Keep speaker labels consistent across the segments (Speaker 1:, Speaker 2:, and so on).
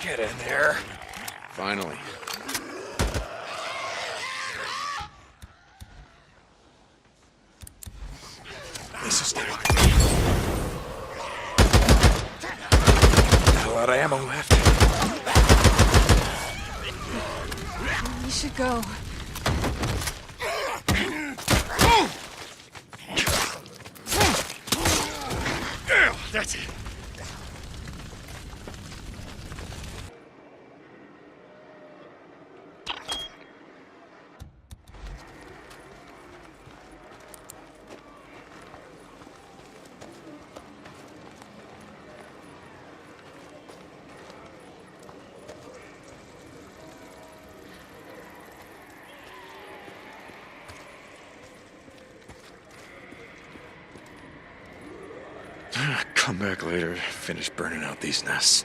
Speaker 1: Get in there. Finally. This is not a lot of ammo left.
Speaker 2: We should go.
Speaker 1: That's it. Come back later, finish burning out these nests.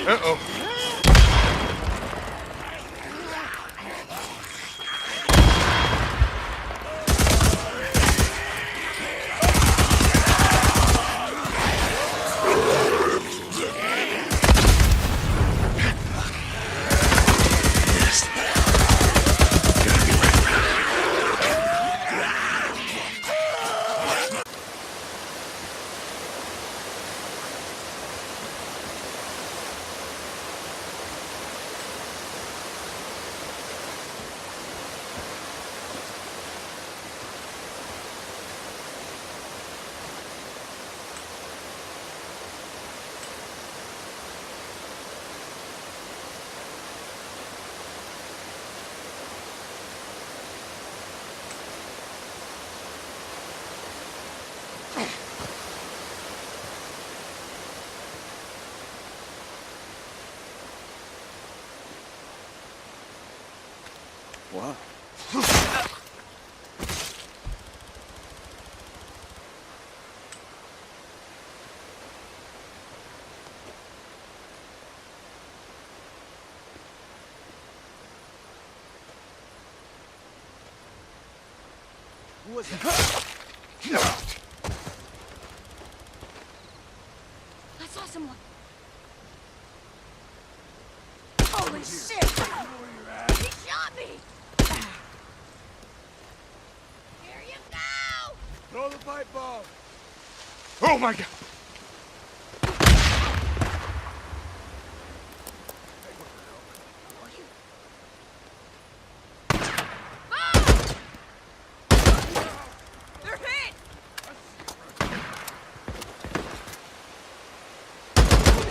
Speaker 1: Uh-oh. What?
Speaker 3: Who was that?
Speaker 2: I saw someone. Holy shit! He shot me! Here you go!
Speaker 3: Throw the pipe bomb!
Speaker 1: Oh my god!
Speaker 2: They're hit!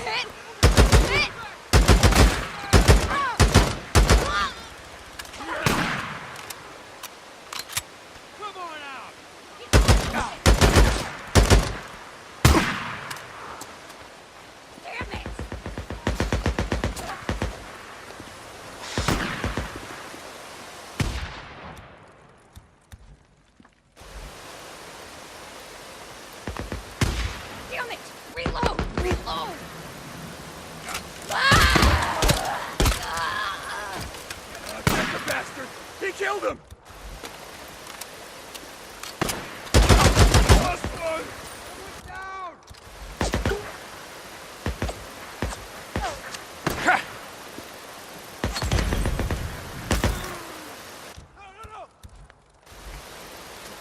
Speaker 2: Hit! Hit!
Speaker 3: Come on out!
Speaker 2: Damn it! Damn it! Reload! Reload!
Speaker 3: Get the bastard! He killed him! Lost one! Someone's down! No!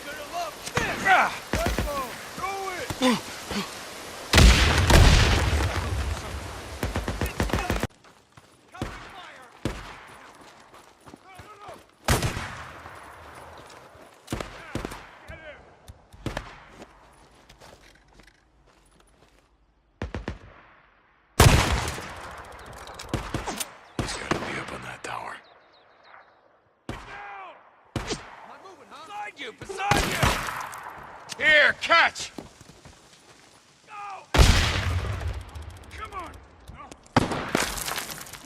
Speaker 3: You're gonna love this! Rifle! Throw it! Cover fire! No! Get him!
Speaker 1: He's gotta be up on that tower.
Speaker 3: Down! Not moving, huh? Beside you! Beside you! Here, catch! Go! Come on! No.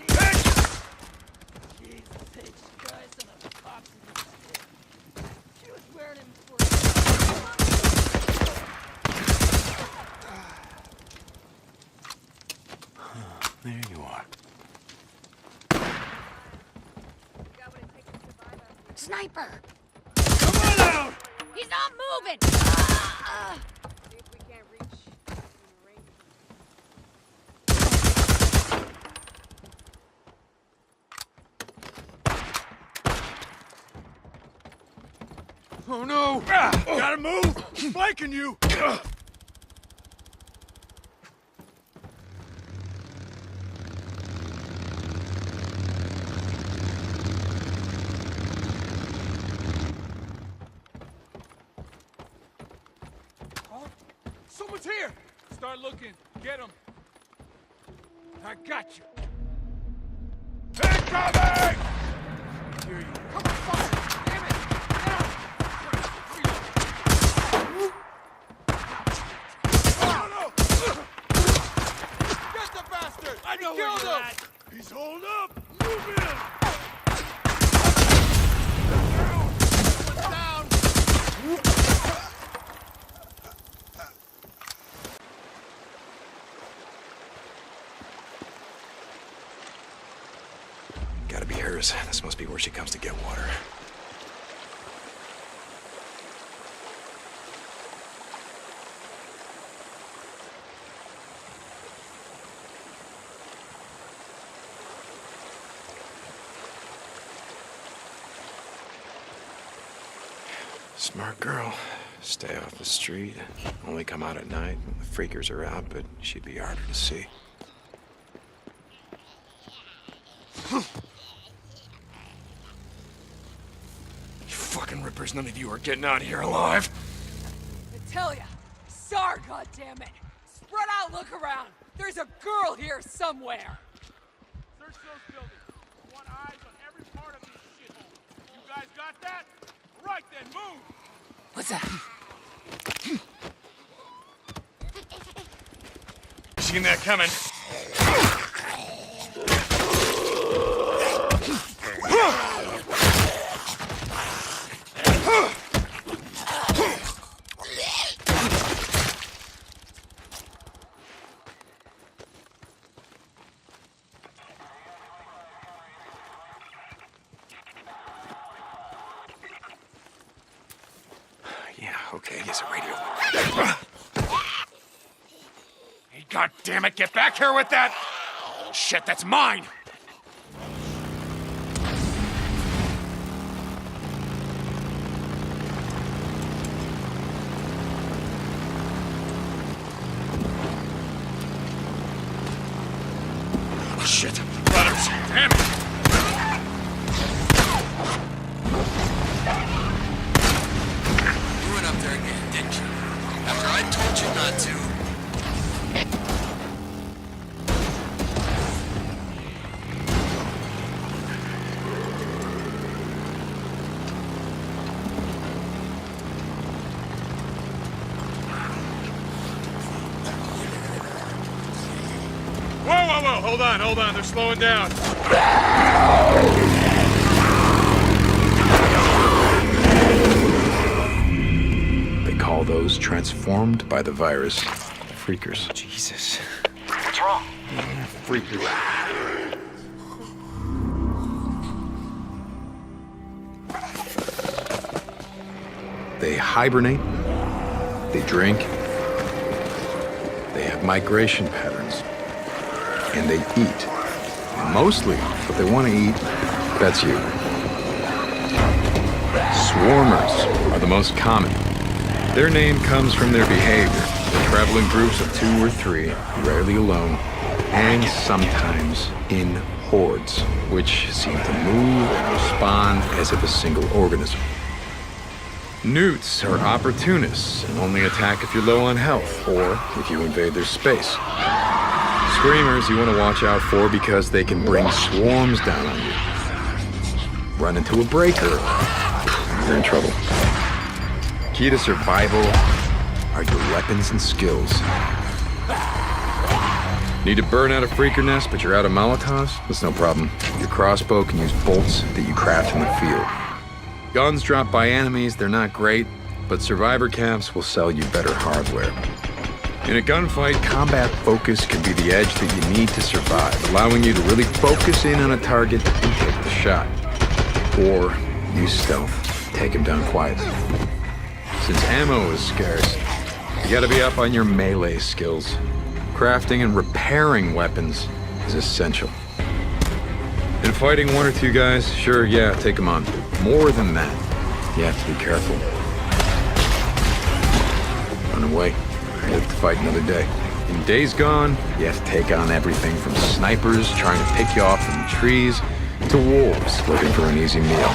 Speaker 3: Catch!
Speaker 2: Jesus H. Christ on a box of this shit. She was wearing him for
Speaker 1: There you are.
Speaker 2: Sniper!
Speaker 3: Come on out!
Speaker 2: He's not moving!
Speaker 4: See if we can't reach in range.
Speaker 3: Oh no! Gotta move! He's flanking you! Someone's here! Start looking. Get him. I got you. Incoming! I hear you. Come on, fire! Damn it! No, no! Get the bastard! I know killed him! He's holed up! Move in! Down!
Speaker 1: Gotta be hers. This must be where she comes to get water. Smart girl. Stay off the street. Only come out at night when the freakers are out, but she'd be harder to see. Fucking rippers, none of you are getting out of here alive.
Speaker 4: I tell ya, SAR, goddammit! Spread out, look around! There's a girl here somewhere!
Speaker 3: Search those buildings. I want eyes on every part of these shitholes. You guys got that? Right then, move!
Speaker 4: What's that?
Speaker 3: Seen that coming.
Speaker 1: Yeah, okay, yes, a radio.
Speaker 3: Hey, God damn it! Get back here with that! Oh, shit, that's mine! Oh, shit! Letters! Damn it!
Speaker 5: You went up there again, didn't you? After I told you not to.
Speaker 3: Whoa! Hold on, they're slowing down.
Speaker 1: They call those transformed by the virus freakers. Jesus.
Speaker 5: What's wrong?
Speaker 1: Freakers. They hibernate, they drink, they have migration patterns, and they eat. And mostly, what they want to eat, that's you. Swarmers are the most common. Their name comes from their behavior. They travel in groups of 2 or 3, rarely alone, and sometimes in hordes, which seem to move and respond as if a single organism. Newts are opportunists and only attack if you're low on health or if you invade their space. Screamers you want to watch out for because they can bring swarms down on you. Run into a breaker, you're in trouble. Key to survival, are your weapons and skills. Need to burn out a freaker nest, but you're out of Molotovs? That's no problem. Your crossbow can use bolts that you craft in the field. Guns dropped by enemies, they're not great, but survivor camps will sell you better hardware. In a gunfight, combat focus can be the edge that you need to survive, allowing you to really focus in on a target and take the shot. Or use stealth, take him down quietly. Since ammo is scarce, you gotta be up on your melee skills. Crafting and repairing weapons is essential. In fighting one or two guys, sure, yeah, take them on. More than that, you have to be careful. Run away. Live to fight another day. In Days Gone, you have to take on everything from snipers trying to pick you off from the trees to wolves looking for an easy meal.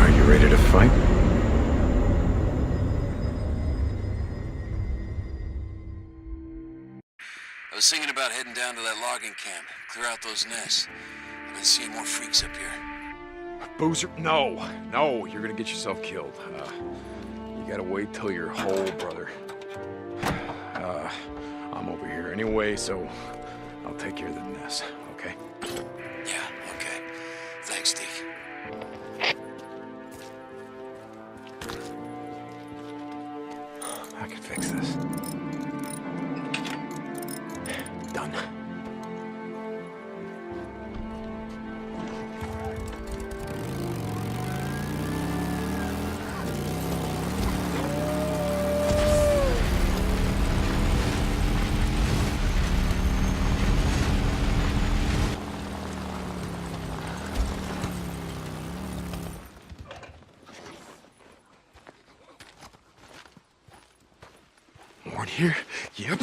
Speaker 1: Are you ready to fight?
Speaker 5: I was thinking about heading down to that logging camp, clear out those nests. I've been seeing more freaks up here.
Speaker 1: Boozer, no, you're gonna get yourself killed. You gotta wait till you're whole, brother. I'm over here anyway, so I'll take care of the nest, okay?
Speaker 5: Yeah, okay. Thanks, Deke.
Speaker 1: I can fix this. Done. More in here? Yep.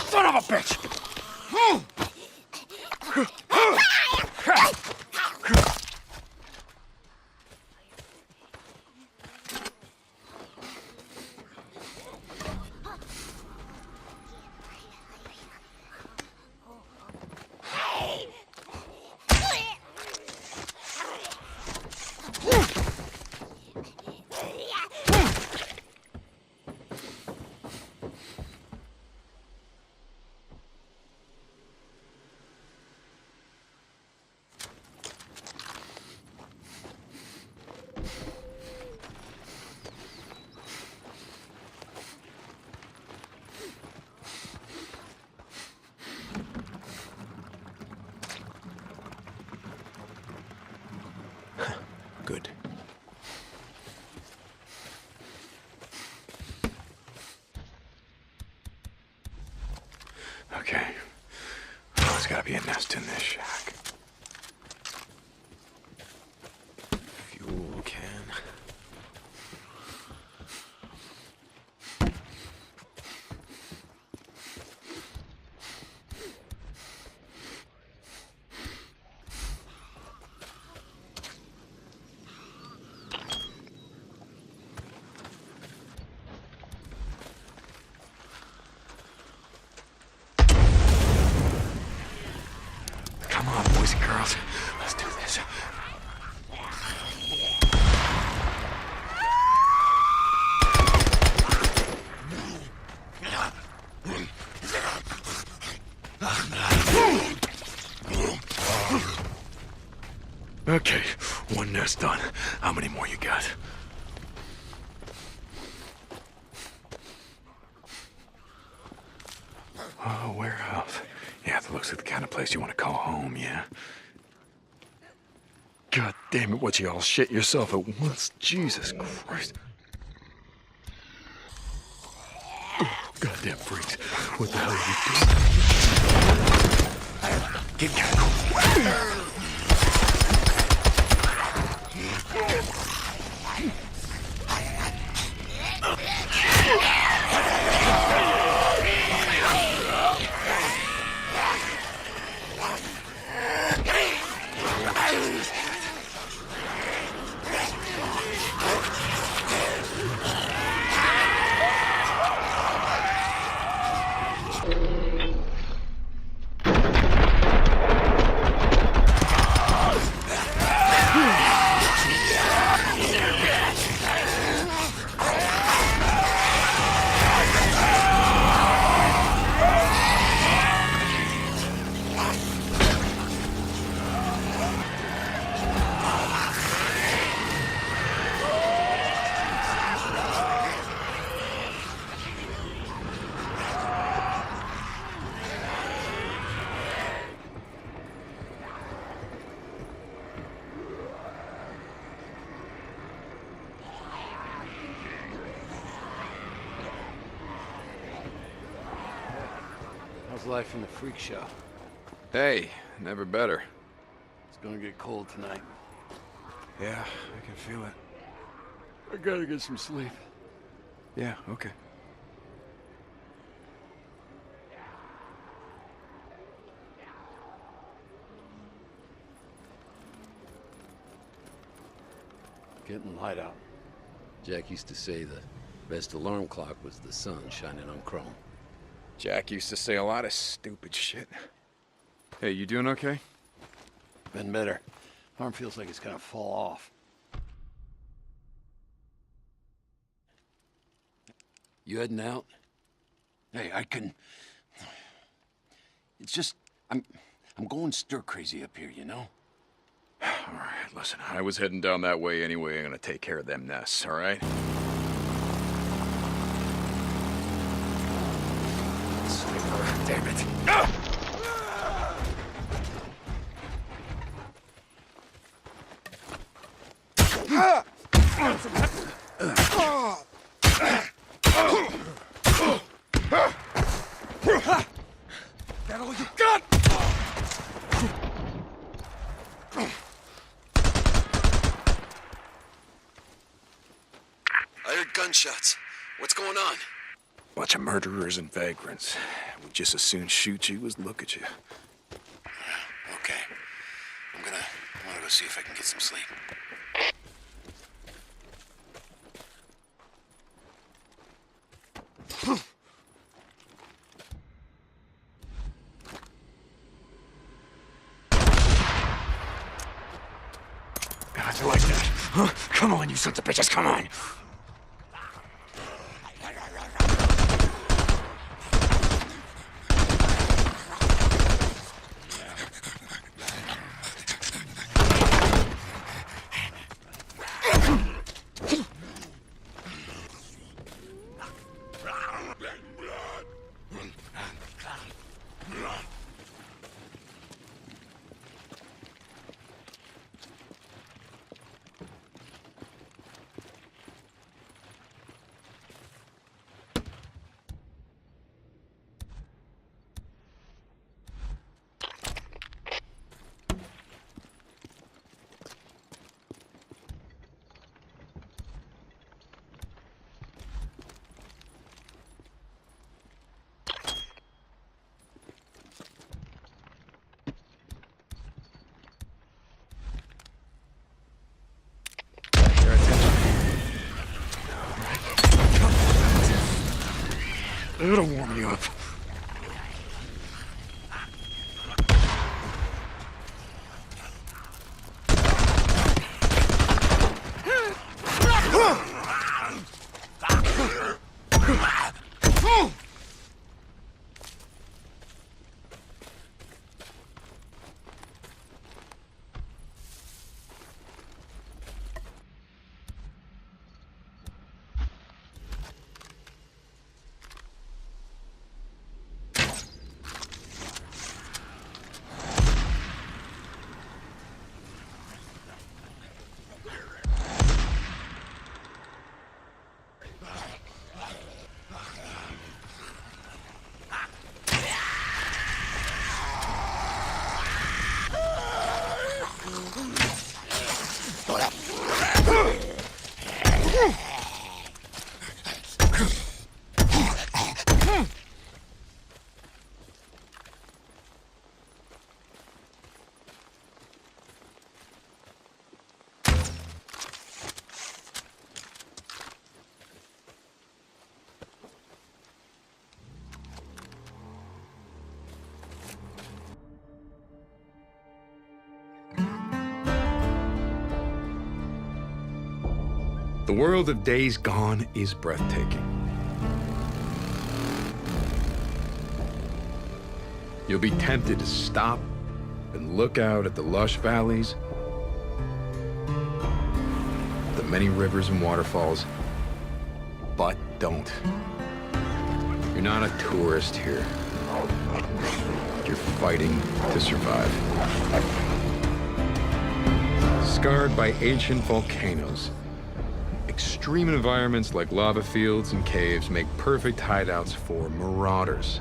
Speaker 1: Son of a bitch! Good. Okay. There's gotta be a nest in this shack. Fuel can. Come on, boys and girls. Let's do this. Okay, one nest done. How many more you got? Oh, warehouse. Yeah, that looks like the kind of place you want to call home, yeah? God damn it, what you all shit yourself at once? Jesus Christ. Oh, goddamn freaks. What the hell are you doing? Get down.
Speaker 6: How's life in the freak show?
Speaker 1: Hey, never better.
Speaker 6: It's gonna get cold tonight.
Speaker 1: Yeah, I can feel it.
Speaker 6: I gotta get some sleep.
Speaker 1: Yeah, okay.
Speaker 6: Getting light out. Jack used to say the best alarm clock was the sun shining on chrome.
Speaker 1: Jack used to say a lot of stupid shit. Hey, you doing okay?
Speaker 6: Been better. Arm feels like it's gonna fall off. You heading out? Hey, I can... It's just... I'm going stir crazy up here, you know?
Speaker 1: All right, listen, I was heading down that way anyway. I'm gonna take care of them nests, all right? Sniper, damn it. That all you got?
Speaker 5: I heard gunshots. What's going on?
Speaker 1: Bunch of murderers and vagrants. Would just as soon shoot you as look at you.
Speaker 5: Okay. I'm gonna go see if I can get some sleep.
Speaker 1: God, you like that? Huh? Come on, you sons of bitches, come on! It'll warm you up. The world of Days Gone is breathtaking. You'll be tempted to stop and look out at the lush valleys, the many rivers and waterfalls, but don't. You're not a tourist here. You're fighting to survive. Scarred by ancient volcanoes, extreme environments like lava fields and caves make perfect hideouts for marauders.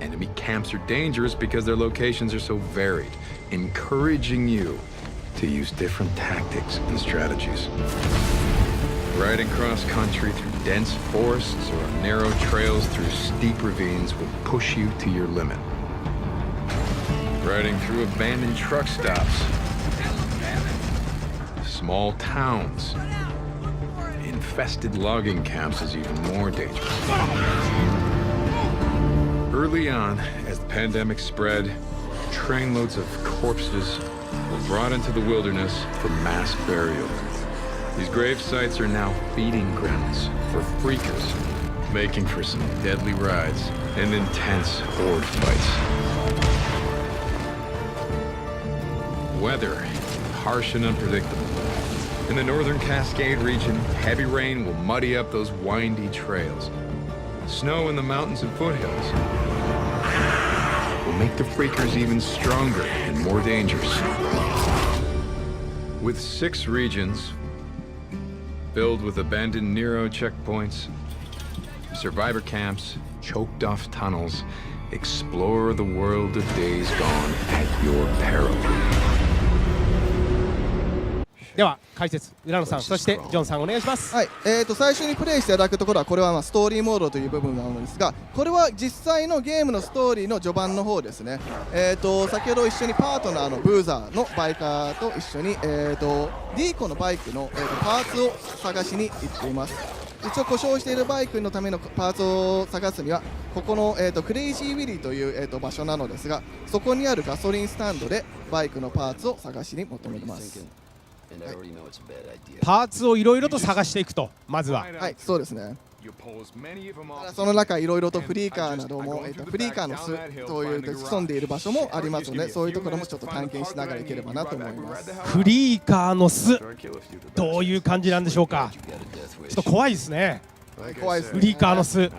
Speaker 1: Enemy camps are dangerous because their locations are so varied, encouraging you to use different tactics and strategies. Riding cross-country through dense forests or on narrow trails through steep ravines will push you to your limit. Riding through abandoned truck stops, small towns, infested logging camps is even more dangerous. Early on, as the pandemic spread, trainloads of corpses were brought into the wilderness for mass burial. These grave sites are now feeding grounds for freakers, making for some deadly rides and intense horde fights. Weather, harsh and unpredictable. In the northern Cascade region, heavy rain will muddy up those windy trails. Snow in the mountains and foothills will make the freakers even stronger and more dangerous. With 6 regions filled with abandoned Nero checkpoints, survivor camps, choked off tunnels, explore the world of days gone at your peril.
Speaker 7: では解説浦野さん、そしてジョンさんお願いします。
Speaker 8: はい、最初にプレイしていただくところはこれはストーリーモードという部分なのですが、これは実際のゲームのストーリーの序盤の方ですね。先ほど一緒にパートナーのブーザーのバイカーと一緒にディーコのバイクの、パーツを探しに行っています。一応故障しているバイクのためのパーツを探すにはここの、クレイジーウィリーという、場所なのですが、そこにあるガソリンスタンドでバイクのパーツを探しに求めます。
Speaker 7: パーツをいろいろと探していくと、まずは。
Speaker 8: はい、そうですね。その中いろいろとフリーカーなども、フリーカーの巣という潜んでいる場所もありますので、そういうところもちょっと探検しながらいければなと思います。
Speaker 7: フリーカーの巣、どういう感じなんでしょうか。ちょっと怖いですね。
Speaker 8: 怖いですね。
Speaker 7: フリーカーの巣。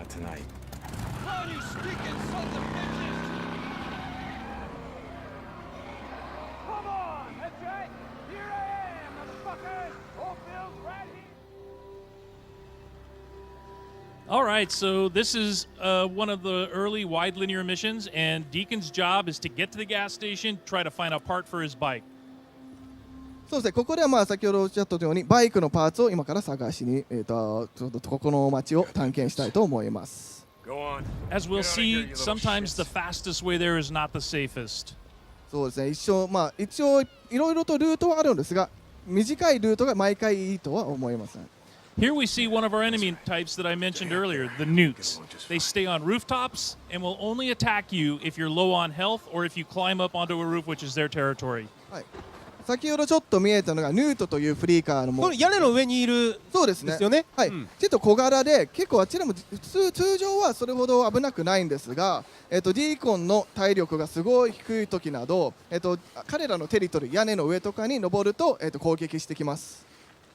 Speaker 9: All right, so this is one of the early wide linear missions, and Deacon's job is to get to the gas station, try to find a part for his bike.
Speaker 8: そうですね、ここでは先ほどおっしゃったようにバイクのパーツを今から探しに、ちょっとここの街を探検したいと思います。
Speaker 9: As we'll see, sometimes the fastest way there is not the safest.
Speaker 8: そうですね、一応いろいろとルートはあるんですが、短いルートが毎回いいとは思いません。
Speaker 9: Here we see one of our enemy types that I mentioned earlier, the newts. They stay on rooftops and will only attack you if you're low on health or if you climb up onto a roof, which is their territory.
Speaker 8: はい、先ほどちょっと見えたのがヌートというフリーカーのも
Speaker 7: これ屋根の上にいる
Speaker 8: そうですね。
Speaker 7: ですよね。
Speaker 8: はい、ちょっと小柄で結構あちらも通常はそれほど危なくないんですが、ディーコンの体力がすごい低い時など、彼らのテリトリー屋根の上とかに登ると、攻撃してきます。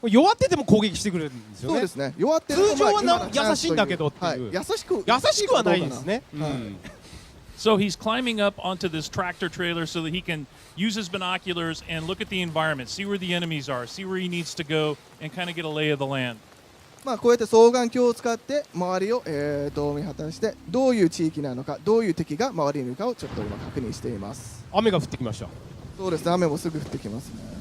Speaker 7: 弱ってても攻撃してくるんですよね。
Speaker 8: そうですね。弱ってると
Speaker 7: 通常は優しいんだけどっていう。
Speaker 8: 優しく
Speaker 7: はないですね。
Speaker 9: So he's climbing up onto this tractor trailer so that he can use his binoculars and look at the environment, see where the enemies are, see where he needs to go, and kind of get a lay of the land.
Speaker 8: こうやって双眼鏡を使って周りを、見渡してどういう地域なのか、どういう敵が周りにいるかをちょっと今確認しています。
Speaker 7: 雨が降ってきました。
Speaker 8: そうですね。雨もすぐ降ってきますね。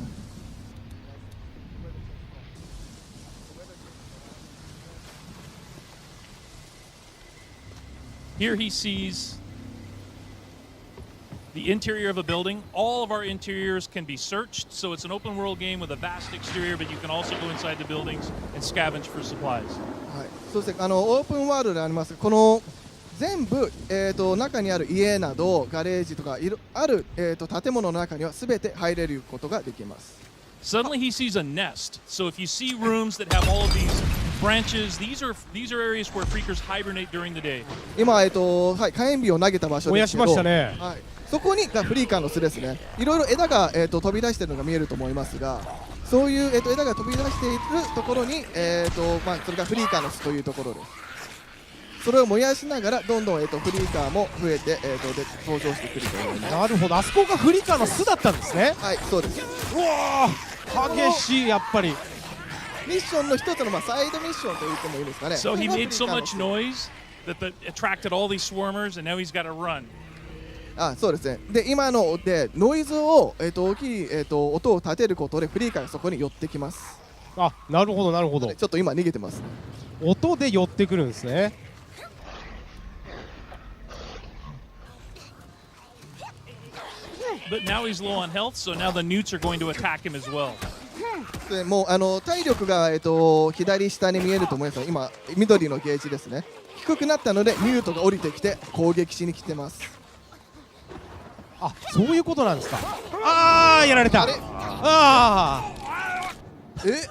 Speaker 9: Here he sees the interior of a building. All of our interiors can be searched, so it's an open world game with a vast exterior, but you can also go inside the buildings and scavenge for supplies.
Speaker 8: はい、そうですね。オープンワールドであります。この全部、中にある家などガレージとかある、建物の中には全て入れることができます。
Speaker 9: Suddenly he sees a nest. So if you see rooms that have all of these branches, these are areas where freakers hibernate during the day.
Speaker 8: 今はい、火炎火を投げた場所ですけど、
Speaker 7: 燃やしましたね。
Speaker 8: はい、そこにがフリーカーの巣ですね。いろいろ枝が、飛び出しているのが見えると思いますが、そういう、枝が飛び出しているところに、それがフリーカーの巣というところです。それを燃やしながらどんどん、フリーカーも増えて、登場してくると思います。
Speaker 7: なるほど、あそこがフリーカーの巣だったんですね。
Speaker 8: はい、そうです。
Speaker 7: うわー、激しい、やっぱり。
Speaker 8: ミッションの一つの、サイドミッションと言ってもいいですかね。
Speaker 9: So he made so much noise that attracted all these swarmers, and now he's got to run.
Speaker 8: そうですね。で今のでノイズを、大きい、音を立てることでフリーカーがそこに寄ってきます。
Speaker 7: あ、なるほどなるほど。
Speaker 8: ちょっと今逃げてますね。
Speaker 7: 音で寄ってくるんですね。
Speaker 9: But now he's low on health, so now the newts are going to attack him as well.
Speaker 8: でもう体力が、左下に見えると思いますが、今緑のゲージですね。低くなったのでミュートが降りてきて攻撃しに来てます。
Speaker 7: あ、そういうことなんですか。ああ、やられた。
Speaker 8: あれ
Speaker 7: あ
Speaker 8: え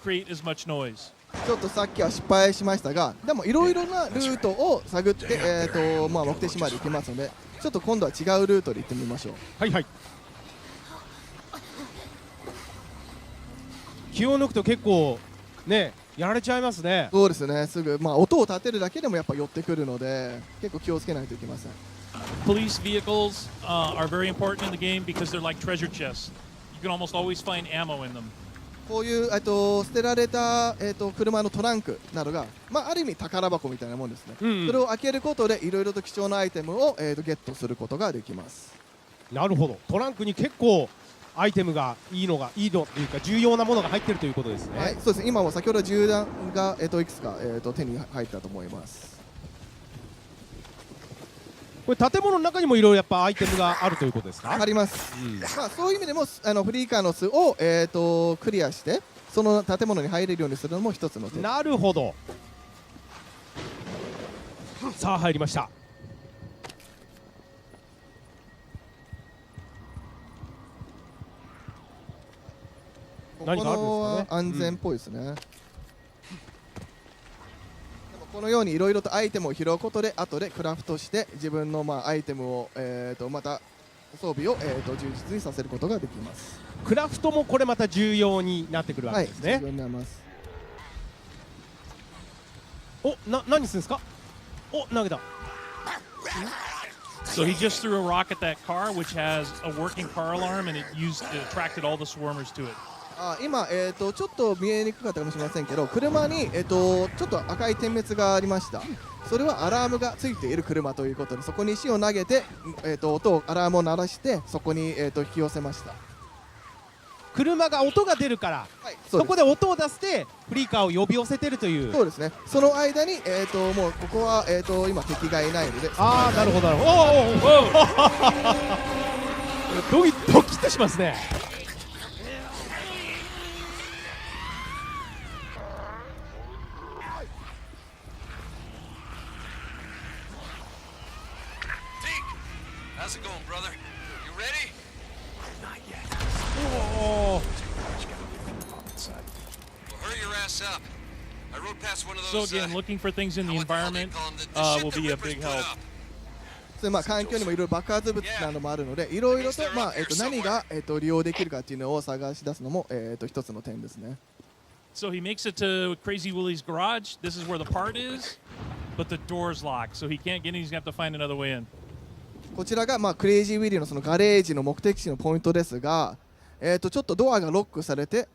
Speaker 9: Create as much noise.
Speaker 8: ちょっとさっきは失敗しましたが、でもいろいろなルートを探って、目的地まで行きますので、ちょっと今度は違うルートで行ってみましょう。
Speaker 7: はいはい。気を抜くと結構ね、やられちゃいますね。
Speaker 8: そうですね、すぐ、音を立てるだけでもやっぱ寄ってくるので、結構気をつけないといけません。
Speaker 9: Police vehicles are very important in the game because they're like treasure chests. You can almost always find ammo in them.
Speaker 8: こういう捨てられた、車のトランクなどが、ある意味宝箱みたいなもんですね。それを開けることでいろいろと貴重なアイテムを、ゲットすることができます。
Speaker 7: なるほど。トランクに結構アイテムがいいのというか重要なものが入っているということですね。
Speaker 8: はい、そうですね。今も先ほど銃弾が、いくつか、手に入ったと思います。
Speaker 7: これ建物の中にもいろいろやっぱアイテムがあるということですか。
Speaker 8: あります。そういう意味でもフリーカーの巣を、クリアしてその建物に入れるようにするのも一つの手。
Speaker 7: なるほど。さあ入りました。
Speaker 8: ここは安全っぽいですね。でもこのようにいろいろとアイテムを拾うことで後でクラフトして自分のアイテムを、また装備を、充実にさせることができます。
Speaker 7: クラフトもこれまた重要になってくるわけですね。
Speaker 8: はい、重要になります。
Speaker 7: 何するんですか。投げた。
Speaker 9: So he just threw a rock at that car, which has a working car alarm, and it attracted all the swarmers to it.
Speaker 8: 今、ちょっと見えにくかったかもしれませんけど、車に、ちょっと赤い点滅がありました。それはアラームがついている車ということで、そこに石を投げて、アラームを鳴らしてそこに、引き寄せました。
Speaker 7: 車が音が出るから、
Speaker 8: はい、
Speaker 7: そこで音を出してフリーカーを呼び寄せてるという。
Speaker 8: そうですね。その間に、もうここは、今敵がいないので。
Speaker 7: ああ、なるほどなるほど。ドキッとしますね。
Speaker 5: How's it going, brother? You ready?
Speaker 1: Not yet.
Speaker 7: Oh.
Speaker 5: Well, hurry your ass up. I rode past one of
Speaker 9: So
Speaker 5: those.
Speaker 9: again, looking for things in the
Speaker 5: what the hell they
Speaker 9: environment
Speaker 5: call 'em? The shit
Speaker 9: will
Speaker 5: the
Speaker 9: be a
Speaker 5: Rippers
Speaker 9: big
Speaker 5: put
Speaker 9: help.
Speaker 5: up.
Speaker 8: それ環境にもいろいろ爆発物などもあるので、いろいろと、何が、利用できるかっていうのを探し出すのも、一つの点ですね。
Speaker 9: So he makes it to Crazy Willie's garage. This is where the part is, but the door's locked, so he can't get in. He's got to find another way in.
Speaker 8: こちらが、クレイジーウィリーのそのガレージの目的地のポイントですが、ちょっとドアがロックされて、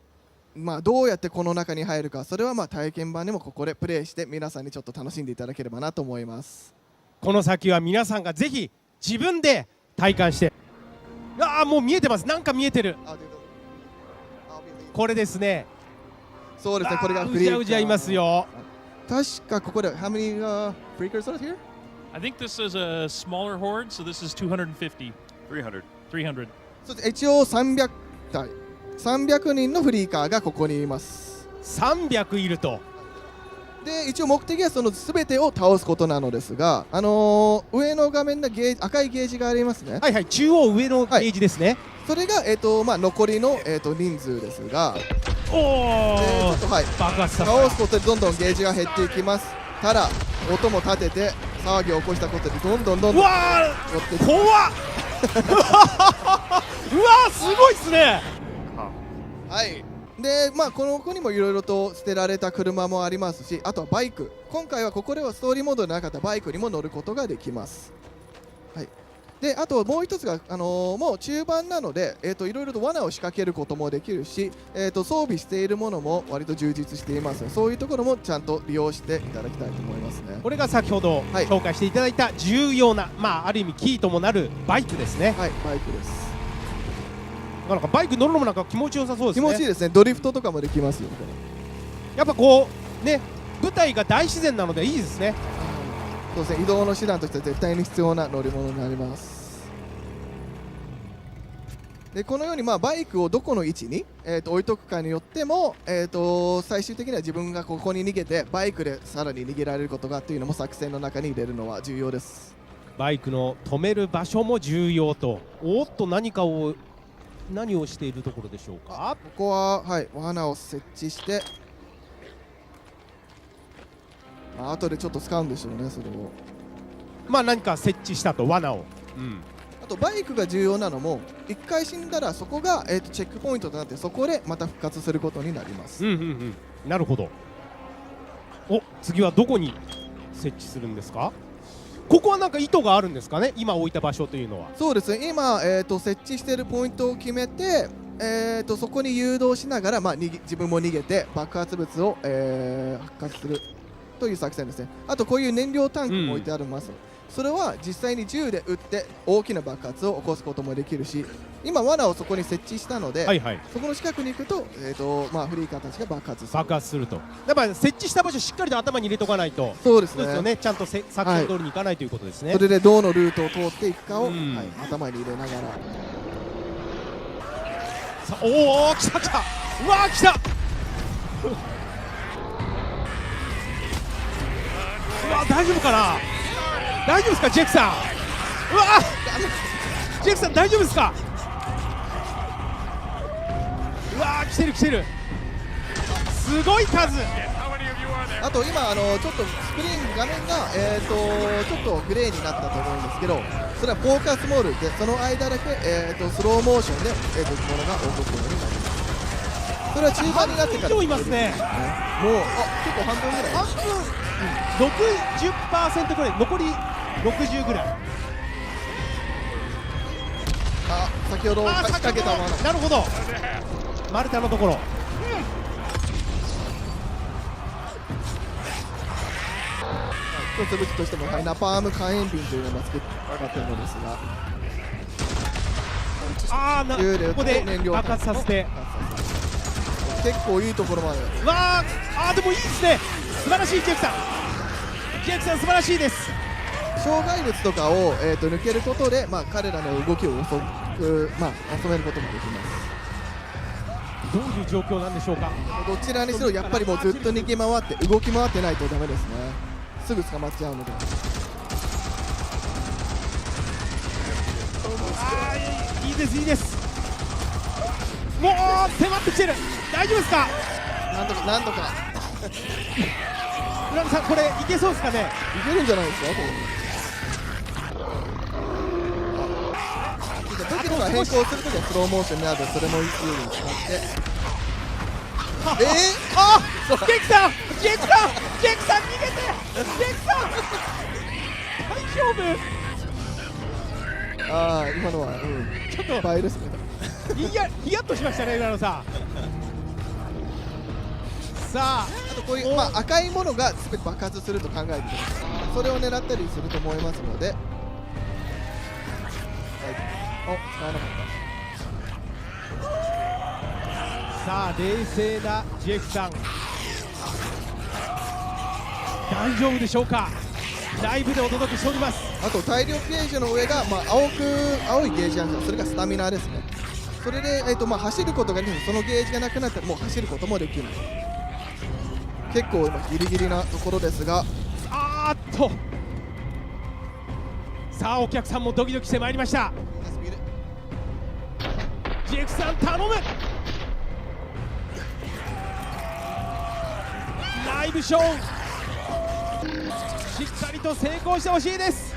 Speaker 8: どうやってこの中に入るか、それは体験版でもここでプレイして皆さんにちょっと楽しんでいただければなと思います。
Speaker 7: この先は皆さんがぜひ自分で体感して。もう見えてます。なんか見えてる。これですね。
Speaker 8: そうですね。これがフリーカー。
Speaker 7: うじゃいますよ。
Speaker 8: 確かここで How many freakers are here?
Speaker 9: I think this is a smaller horde, so this is 250.
Speaker 1: 300.
Speaker 9: 300.
Speaker 8: そうです。一応300体、300人のフリーカーがここにいます。
Speaker 7: 300いると。
Speaker 8: で一応目的はその全てを倒すことなのですが、上の画面で赤いゲージがありますね。
Speaker 7: はいはい、中央上のゲージですね。
Speaker 8: それが、残りの、人数ですが、
Speaker 7: おお、
Speaker 8: ちょっと
Speaker 7: 爆発させた。
Speaker 8: 倒すことでどんどんゲージが減っていきます。ただ音も立てて騒ぎを起こしたことでどんどん寄っていきます。
Speaker 7: 怖っうわー、すごいっすね。
Speaker 8: はい。でここにもいろいろと捨てられた車もありますし、あとはバイク。今回はここではストーリーモードでなかったバイクにも乗ることができます。はい。であともう一つが、もう中盤なので、いろいろと罠を仕掛けることもできるし、装備しているものも割と充実していますので、そういうところもちゃんと利用していただきたいと思いますね。
Speaker 7: これが先ほど
Speaker 8: はい
Speaker 7: 紹介していただいた重要な、ある意味キーともなるバイクですね。
Speaker 8: はい、バイクです。
Speaker 7: なんかバイク乗るのもなんか気持ちよさそうですね。
Speaker 8: 気持ちいいですね。ドリフトとかもできますよ。これ
Speaker 7: やっぱこうね、舞台が大自然なのでいいですね。
Speaker 8: そうですね、移動の手段として絶対に必要な乗り物になります。でこのようにバイクをどこの位置に、置いとくかによっても、最終的には自分がここに逃げてバイクでさらに逃げられることがというのも作戦の中に入れるのは重要です。
Speaker 7: バイクの止める場所も重要と。おっと何をしているところでしょうか。
Speaker 8: ここは、はい、罠を設置して、後でちょっと使うんでしょうね、それを。
Speaker 7: 何か設置したと、罠を。
Speaker 8: あとバイクが重要なのも、1回死んだらそこが、チェックポイントとなって、そこでまた復活することになります。
Speaker 7: なるほど。お、次はどこに設置するんですか。ここはなんか意図があるんですかね、今置いた場所というのは。そう
Speaker 8: ですね、今、設置しているポイントを決めて、そこに誘導しながら、自分も逃げて爆発物を、発火するという作戦ですね。あとこういう燃料タンクも置いてあります。それは実際に銃で撃って大きな爆発を起こすこともできるし、今罠をそこに設置したので、そこの近くに行くと、フリーカーたちが爆発すると。
Speaker 7: やっぱり設置した場所しっかりと頭に入れとかないと。
Speaker 8: そうですね、
Speaker 7: ちゃんと作戦通りにいかないということですね。
Speaker 8: それでどのルートを通っていくかを、頭に入れながら。
Speaker 7: おお、来た来た、うわー来たうわ、大丈夫かな、大丈夫ですかジェイクさん。うわジェイクさん大丈夫ですか。うわー来てる来てる、すごい数。
Speaker 8: あと今ちょっとスクリーン画面がちょっとグレーになったと思うんですけど、それはフォーカスモールでその間だけスローモーションでものが動くようになります。それは中盤になってから。
Speaker 7: 半分以上いますね。
Speaker 8: もう結構半分ぐらい。
Speaker 7: 半分、60% ぐらい、残り60ぐらい。
Speaker 8: 先ほど仕掛けた罠。
Speaker 7: なるほど。丸太のところ。
Speaker 8: 一つ武器としても、ナパーム火炎瓶というのを作っているのですが、
Speaker 7: ここで爆発させて、
Speaker 8: 結構いいところまで。
Speaker 7: でもいいですね、素晴らしいジェイクさん、ジェイクさん素晴らしいです。
Speaker 8: 障害物とかを、抜けることで、彼らの動きを遅めることもできます。
Speaker 7: どういう状況なんでしょうか。
Speaker 8: どちらにしろやっぱりもうずっと逃げ回って動き回ってないとダメですね。すぐ捕まっちゃうので。
Speaker 7: いいですいいです。もう迫ってきてる、大丈夫ですか。
Speaker 8: なんとか
Speaker 7: 村上さん、これいけそうですかね。
Speaker 8: いけるんじゃないですか。武器とか変更するときはスローモーションになるので、それも有利に使って。
Speaker 7: ジェイクさん、ジェイクさん、ジェイクさん逃げて、ジェイクさん大丈夫。
Speaker 8: 今のは
Speaker 7: ちょっと
Speaker 8: 倍ですね。
Speaker 7: ヒヤッとしましたね、浦野さん。さあ、
Speaker 8: あとこういう赤いものが全て爆発すると考えてください。それを狙ったりすると思いますので。使わなかった。
Speaker 7: さあ、冷静なジェイクさん、大丈夫でしょうか。ライブでお届けしております。
Speaker 8: あと大量ゲージの上が、青いゲージなんですが、それがスタミナですね。それで、走ることができる。そのゲージがなくなったらもう走ることもできる。結構今ギリギリなところですが、
Speaker 7: さあお客さんもドキドキしてまいりました。ジェイクさん頼む。ライブショーしっかりと成功してほしいです。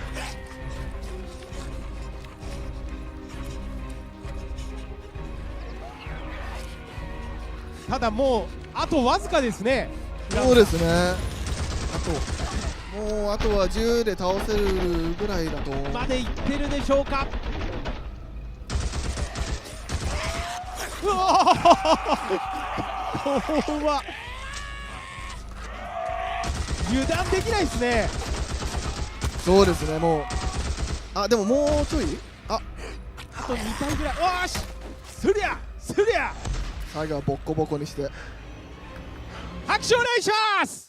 Speaker 7: ただもうあとわずかですね。
Speaker 8: そうですね。あともうあとは銃で倒せるぐらいだと。
Speaker 7: まで行ってるでしょうか。うわーここは油断できないですね。
Speaker 8: そうですね、もうあでももうちょい
Speaker 7: あと2体ぐらい。よーしすりゃすりゃ
Speaker 8: 最後はボッコボコにして。
Speaker 7: 拍手お願いします。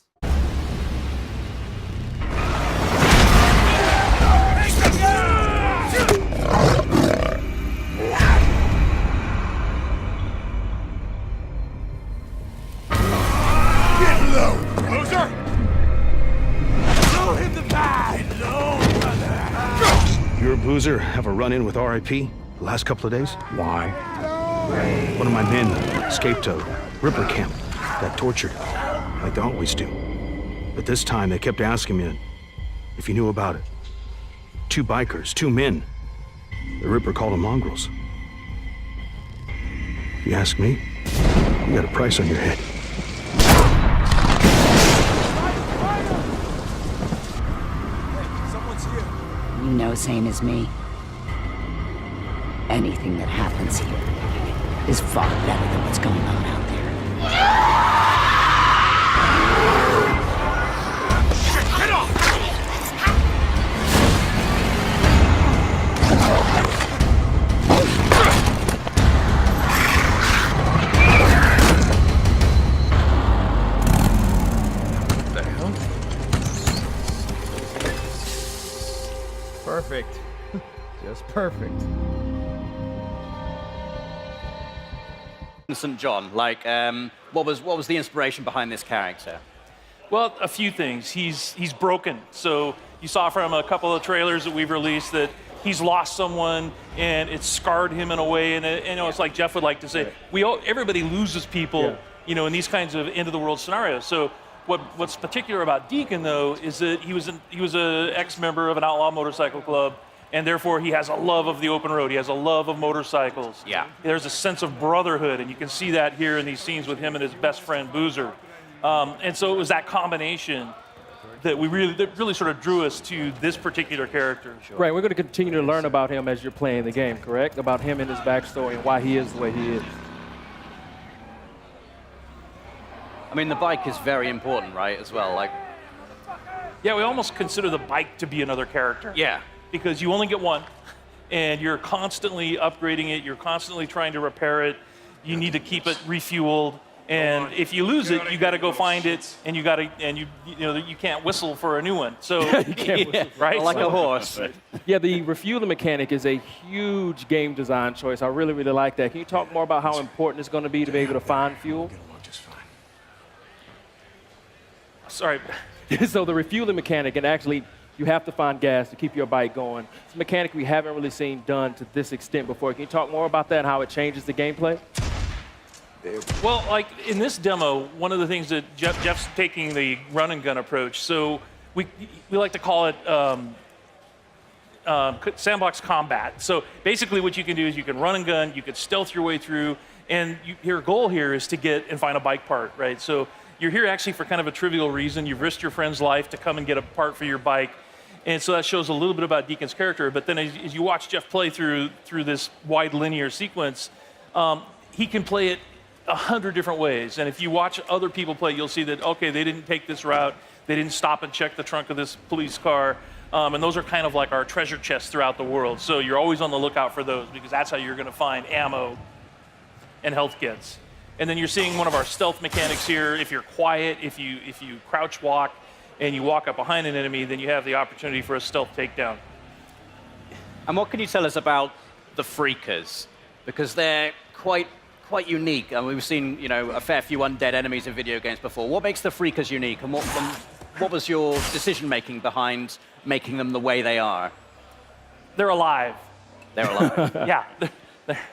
Speaker 10: You or Boozer have a run-in with RIP the last couple of days?
Speaker 1: Why?
Speaker 10: One of my men escaped a Ripper camp, got tortured, like they always do. But this time they kept asking me if you knew about it. 2 bikers, 2 men. The Ripper called them mongrels. If you ask me, you got a price on your head.
Speaker 11: You know same as me. Anything that happens here is far better than what's going on out there.
Speaker 3: Get off!
Speaker 1: The hell? Perfect. Just perfect.
Speaker 12: St. John, like, what was the inspiration behind this character?
Speaker 9: Well, a few things. He's broken. So you saw from a couple of trailers that we've released that he's lost someone and it's scarred him in a way. And it's like Jeff would like to say, everybody loses people, in these kinds of end of the world scenarios. So what's particular about Deacon though is that he was an ex-member of an outlaw motorcycle club. And therefore, he has a love of the open road. He has a love of motorcycles.
Speaker 12: Yeah.
Speaker 9: There's a sense of brotherhood, and you can see that here in these scenes with him and his best friend, Boozer. And so it was that combination that really sort of drew us to this particular character.
Speaker 13: Right, we're going to continue to learn about him as you're playing the game, correct? About him and his backstory and why he is the way he is.
Speaker 12: I mean, the bike is very important, right, as well? Like,
Speaker 9: yeah, we almost consider the bike to be another character.
Speaker 12: Yeah.
Speaker 9: Because you only get one, and you're constantly upgrading it. You're constantly trying to repair it. You need to keep it refueled, and if you lose it, you got to go find it, and you can't whistle for a new one. So
Speaker 13: you can't whistle.
Speaker 9: Right,
Speaker 12: like a horse.
Speaker 13: Yeah, the refueling mechanic is a huge game design choice. I really, really like that. Can you talk more about how important it's going to be to be able to find fuel?
Speaker 9: Sorry.
Speaker 13: So the refueling mechanic, and actually you have to find gas to keep your bike going. It's a mechanic we haven't really seen done to this extent before. Can you talk more about that and how it changes the gameplay?
Speaker 9: Well, like in this demo, one of the things that Jeff's taking the run and gun approach. So we like to call it sandbox combat. So basically what you can do is you can run and gun, you can stealth your way through, and your goal here is to get and find a bike part, right? So you're here actually for kind of a trivial reason. You've risked your friend's life to come and get a part for your bike. And so that shows a little bit about Deacon's character. But then as you watch Jeff play through this wide linear sequence, he can play it 100 different ways. And if you watch other people play, you'll see that, okay, they didn't take this route. They didn't stop and check the trunk of this police car. And those are kind of like our treasure chests throughout the world. So you're always on the lookout for those because that's how you're going to find ammo and health kits. And then you're seeing one of our stealth mechanics here. If you're quiet, if you crouch walk, and you walk up behind an enemy, then you have the opportunity for a stealth takedown.
Speaker 12: And what can you tell us about the Freakers? Because they're quite unique. And we've seen, a fair few undead enemies in video games before. What makes the Freakers unique, and what was your decision-making behind making them the way they are?
Speaker 9: They're alive.
Speaker 12: They're alive.
Speaker 9: Yeah,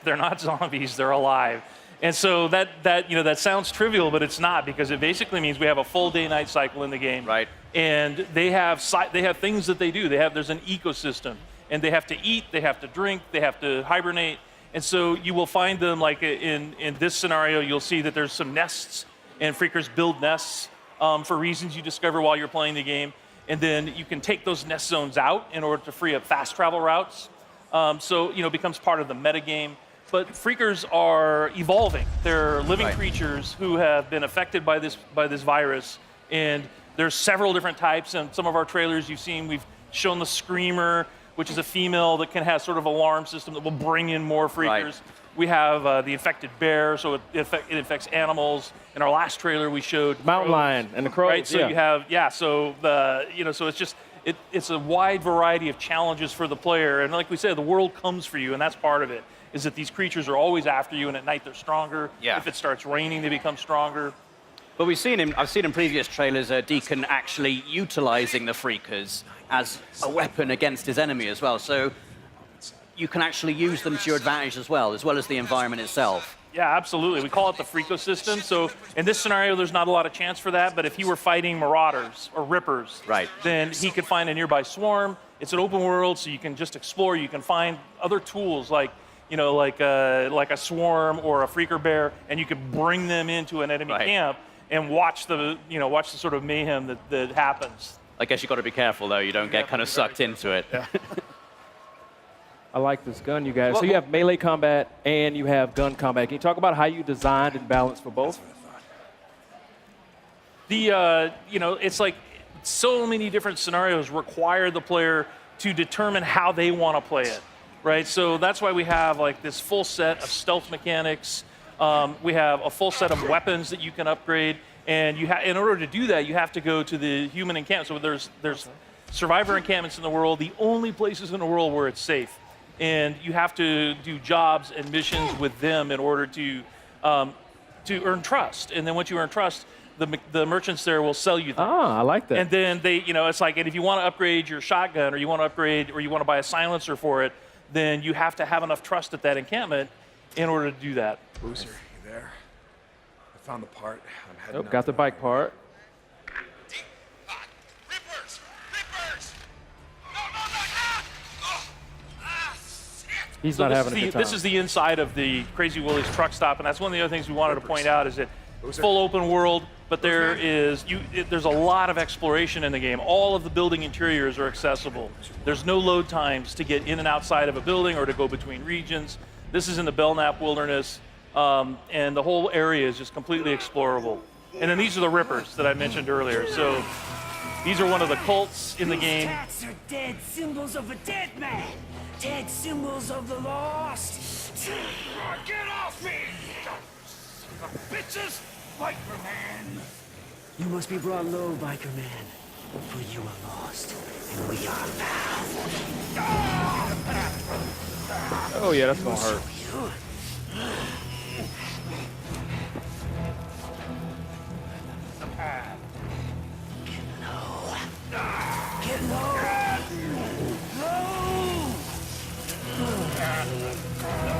Speaker 9: they're not zombies, they're alive. And so that sounds trivial, but it's not, because it basically means we have a full day-night cycle in the game.
Speaker 12: Right.
Speaker 9: And they have things that they do. There's an ecosystem, and they have to eat, they have to drink, they have to hibernate. And so you will find them, like in this scenario, you'll see that there's some nests, and Freakers build nests for reasons you discover while you're playing the game. and then you can take those nest zones out in order to free up fast travel routes. So, it becomes part of the metagame. But freakers are evolving. They're living creatures who have been affected by this virus, and there's several different types. And some of our trailers you've seen, we've shown the screamer, which is a female that can have sort of alarm system that will bring in more freakers. We have the infected bear, so it infects animals. In our last trailer, we showed
Speaker 13: mountain lion and the crows.
Speaker 9: Right, so you have so so it's just it's a wide variety of challenges for the player, and like we said, the world comes for you, and that's part of it. Is that these creatures are always after you, and at night they're stronger.
Speaker 12: Yeah.
Speaker 9: If it starts raining, they become stronger.
Speaker 12: But I've seen in previous trailers Deacon actually utilizing the freakers as a weapon against his enemy as well. So you can actually use them to your advantage as well as the environment itself.
Speaker 9: Yeah, absolutely. We call it the freakosystem. So in this scenario, there's not a lot of chance for that. But if he were fighting marauders or rippers, then he could find a nearby swarm. It's an open world, so you can just explore. You can find other tools like a swarm or a freaker bear, and you could bring them into an enemy camp and watch the sort of mayhem that happens.
Speaker 12: I guess you've got to be careful though, you don't get kind of sucked into it.
Speaker 9: Yeah.
Speaker 13: I like this gun, you guys. So you have melee combat and you have gun combat. Can you talk about how you designed and balanced for both?
Speaker 9: It's like so many different scenarios require the player to determine how they want to play it. Right, so that's why we have like this full set of stealth mechanics. We have a full set of weapons that you can upgrade, and in order to do that, you have to go to the human encampment. So there's survivor encampments in the world, the only places in the world where it's safe, and you have to do jobs and missions with them in order to earn trust. And then once you earn trust, the merchants there will sell you them.
Speaker 13: Ah, I like that.
Speaker 9: And then it's like, and if you want to upgrade your shotgun, or you want to buy a silencer for it, then you have to have enough trust at that encampment in order to do that.
Speaker 1: Boozer, you there? I found the part. I'm heading out
Speaker 13: got the bike part.
Speaker 3: Rippers!
Speaker 13: He's not having a good time.
Speaker 9: This is the inside of the Crazy Willie's truck stop, and that's one of the other things we wanted to point out is that it's full open world, but there's a lot of exploration in the game. All of the building interiors are accessible. There's no load times to get in and outside of a building or to go between regions. This is in the Belknap Wilderness, and the whole area is just completely explorable. And then these are the Rippers that I mentioned earlier. So these are one of the cults in the game.
Speaker 2: Tats are dead symbols of a dead man. Dead symbols of the lost. Get off me! Bitches! Biker Man! You must be brought low, Biker Man. For you are lost, and we are found.
Speaker 13: Oh yeah, that's gonna hurt.
Speaker 2: Get low!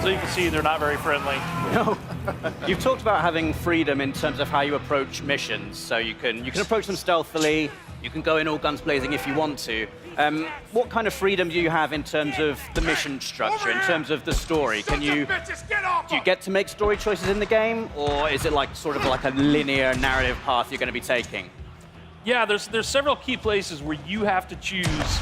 Speaker 9: So you can see they're not very friendly.
Speaker 12: No. You've talked about having freedom in terms of how you approach missions. So you can approach them stealthily, you can go in all guns blazing if you want to. What kind of freedom do you have in terms of the mission structure, in terms of the story? Do you get to make story choices in the game, or is it like sort of like a linear narrative path you're going to be taking?
Speaker 9: Yeah, there's several key places where you have to choose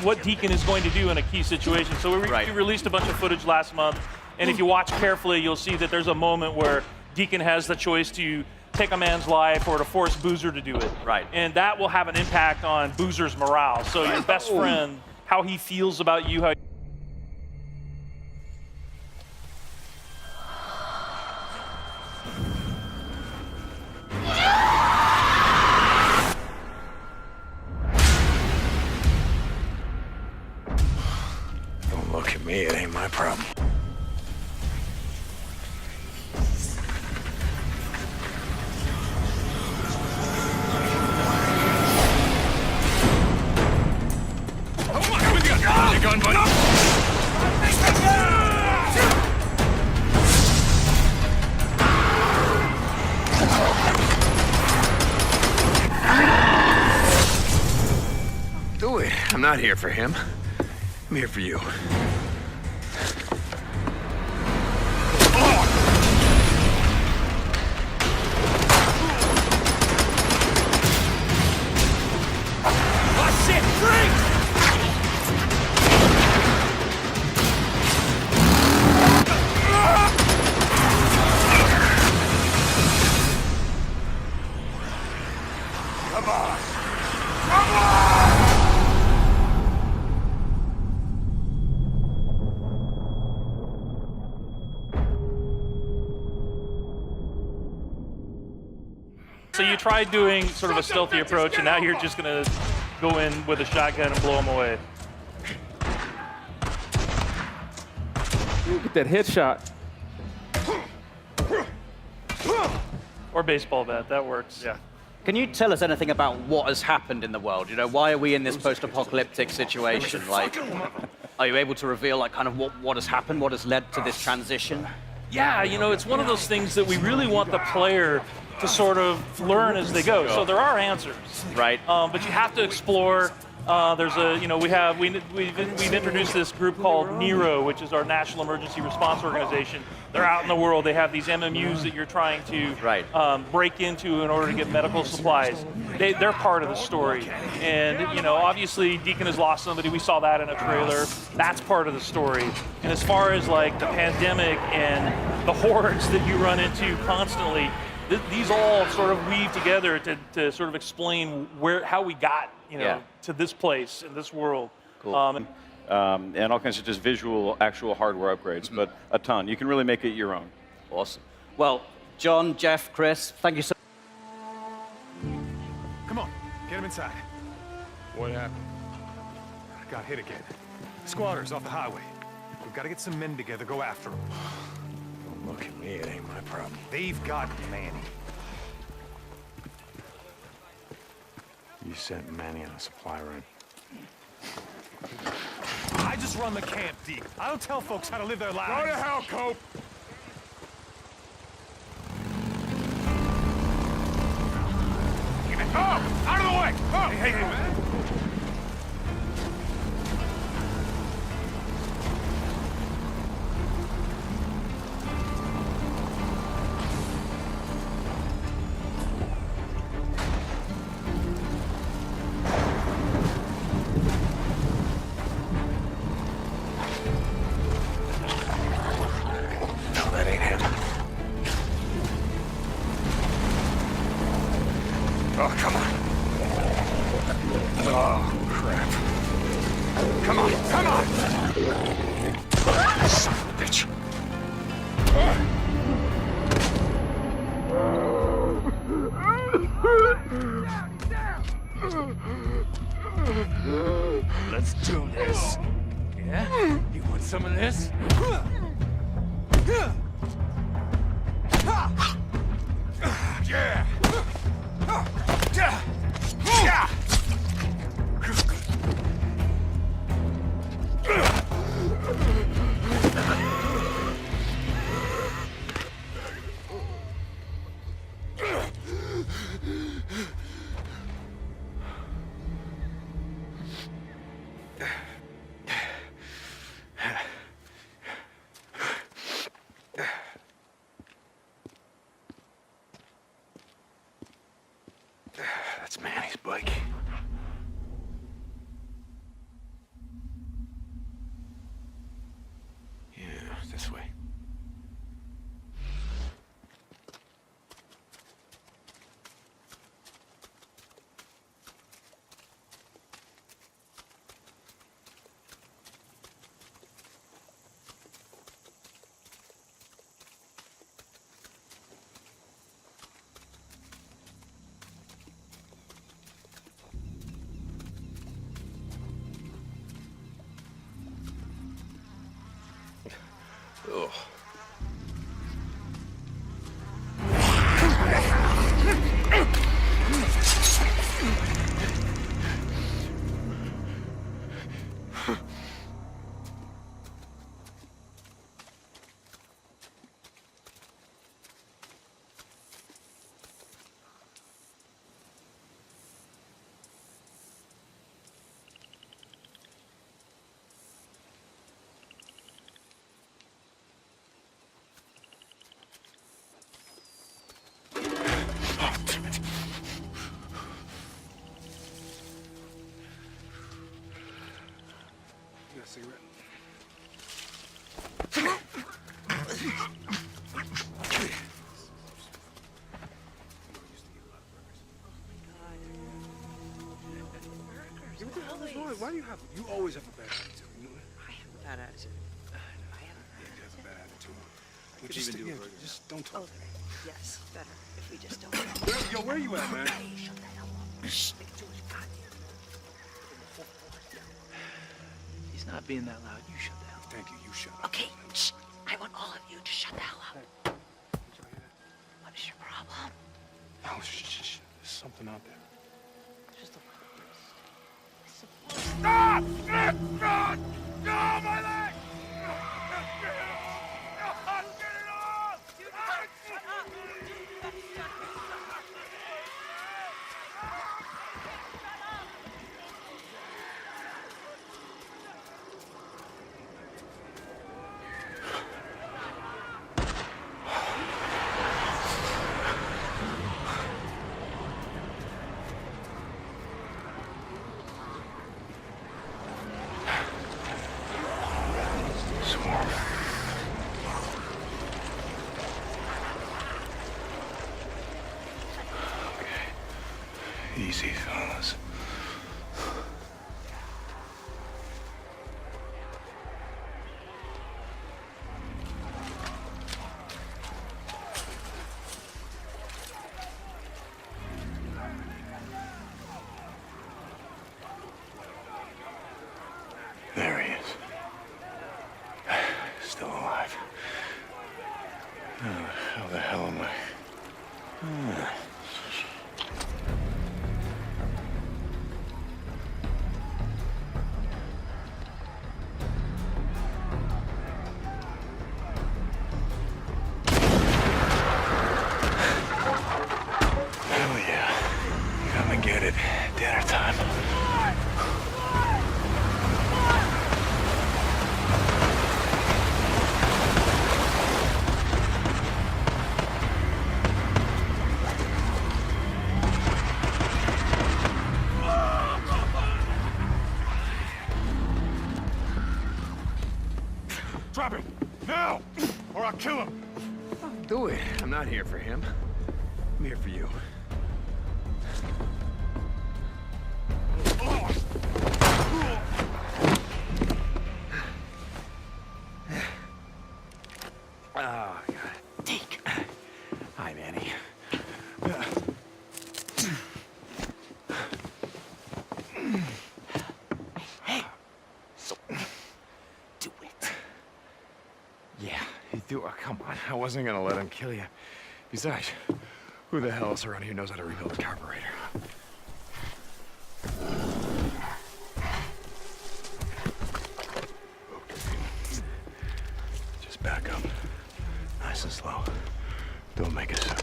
Speaker 9: what Deacon is going to do in a key situation. So we released a bunch of footage last month, and if you watch carefully, you'll see that there's a moment where Deacon has the choice to take a man's life or to force Boozer to do it.
Speaker 12: Right.
Speaker 9: And that will have an impact on Boozer's morale. So your best friend, how he feels about you, how
Speaker 1: Don't look at me, it ain't my problem. Gun, buddy. Do it. I'm not here for him. I'm here for you.
Speaker 9: So you tried doing sort of a stealthy approach, and now you're just going to go in with a shotgun and blow them away.
Speaker 13: Look at that headshot.
Speaker 9: Or baseball bat, that works. Yeah.
Speaker 12: Can you tell us anything about what has happened in the world? You know, why are we in this post-apocalyptic situation? Like, are you able to reveal, like, kind of what has happened, what has led to this transition?
Speaker 9: Yeah, you know, it's one of those things that we really want the player to sort of learn as they go. So there are answers,
Speaker 12: right?
Speaker 9: But you have to explore. There's a, you know, we've introduced this group called NERO, which is our National Emergency Response Organization. They're out in the world. They have these MMUs that you're trying to break into in order to get medical supplies. They're part of the story. And, you know, obviously Deacon has lost somebody. We saw that in a trailer. That's part of the story. And as far as like the pandemic and the hordes that you run into constantly, these all sort of weave together to sort of explain how we got, you know, to this place in this world.
Speaker 14: Cool. And all kinds of just visual, actual hardware upgrades, but a ton. You can really make it your own.
Speaker 12: Awesome. Well, John, Jeff, Chris, thank you so much.
Speaker 15: Come on, get him inside.
Speaker 1: What happened?
Speaker 15: Got hit again. Squatters off the highway. We've got to get some men together, go after them.
Speaker 1: Don't look at me, it ain't my problem.
Speaker 15: They've got Manny.
Speaker 1: You sent Manny on a supply run.
Speaker 15: I just run the camp, Deke. I don't tell folks how to live their lives.
Speaker 3: Go to hell, Cope! Oh! Out of the way! Oh!
Speaker 15: Hey, man!
Speaker 1: Oh, come on. Oh, crap. Come on, come on! Son of a bitch.
Speaker 3: Let's do this. Yeah? You want some of this? Yeah! Yeah!
Speaker 1: That's Manny's bike. Yeah, this way. Ugh.
Speaker 15: You got a cigarette? What the hell is wrong? Why do you have? You always have a bad attitude. You know that?
Speaker 16: I have a bad attitude. I have.
Speaker 15: Yeah, you have a bad attitude.
Speaker 16: Could
Speaker 15: Just don't talk.
Speaker 16: Okay. Yes, better if we just don't.
Speaker 15: Yo, Yo, where you at, man?
Speaker 16: He's not being that loud. You shut the hell up.
Speaker 15: Thank you. You shut up.
Speaker 11: Okay, shh. I want all of you to shut the hell up. What is your problem?
Speaker 15: Oh, shh. There's something out there.
Speaker 16: Just a
Speaker 3: Stop! God! No, my leg!
Speaker 15: Easy, fellas. There he is. Still alive. How the hell am I? Hell yeah. Come and get it. Dinner time.
Speaker 1: Drop him! Now! Or I'll kill him! Do it. I'm not here for him. I'm here for you. Oh, God. Deke. Hi, Manny.
Speaker 11: Hey! So, do it.
Speaker 1: Yeah, you do. Oh, come on. I wasn't gonna let him kill you. Besides, who the hell else around here knows how to rebuild a carburetor? Just back up. Nice and slow. Don't make a sound.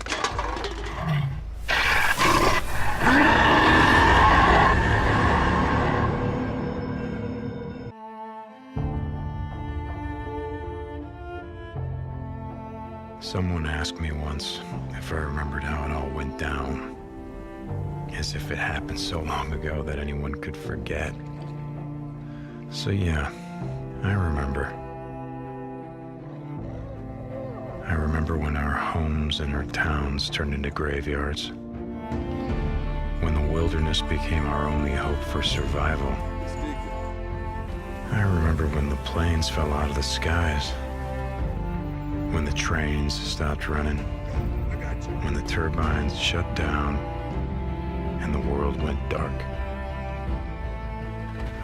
Speaker 1: Someone asked me once if I remembered how it all went down, as if it happened so long ago that anyone could forget. So yeah, I remember. I remember when our homes and our towns turned into graveyards, when the wilderness became our only hope for survival. I remember when the planes fell out of the skies, when the trains stopped running, when the turbines shut down, and the world went dark.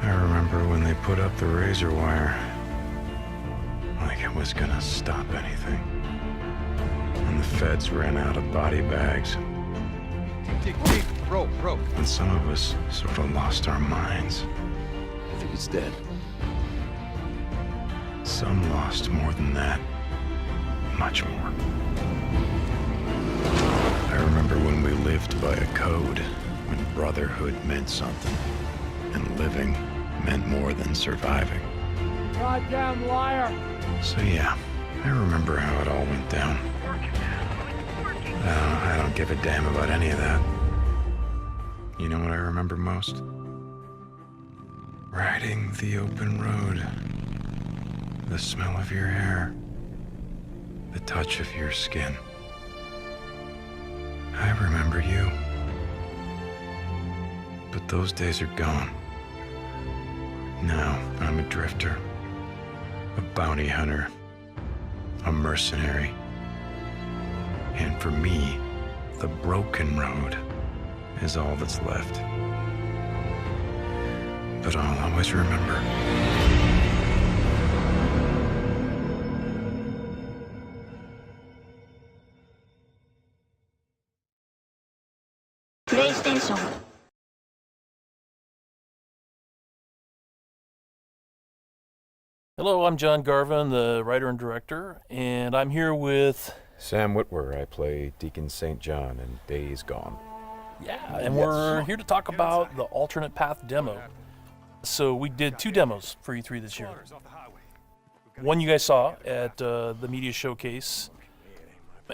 Speaker 1: I remember when they put up the razor wire, like it was gonna stop anything. And the feds ran out of body bags.
Speaker 6: Dig, rope.
Speaker 1: And some of us sort of lost our minds.
Speaker 6: I think he's dead.
Speaker 1: Some lost more than that. Much more. I remember when we lived by a code, when brotherhood meant something, and living meant more than surviving.
Speaker 3: Goddamn liar!
Speaker 1: So yeah, I remember how it all went down. I don't give a damn about any of that. You know what I remember most? Riding the open road. The smell of your hair. The touch of your skin. I remember you. But those days are gone. Now I'm a drifter, a bounty hunter, a mercenary. And for me, the broken road is all that's left. But I'll always remember.
Speaker 17: PlayStation.
Speaker 9: Hello, I'm John Garvin, the writer and director, and I'm here with
Speaker 1: Sam Witwer. I play Deacon St. John in Days Gone.
Speaker 9: Yeah, and we're here to talk about the alternate path demo. So we did 2 demos for E3 this year. One you guys saw at the media showcase,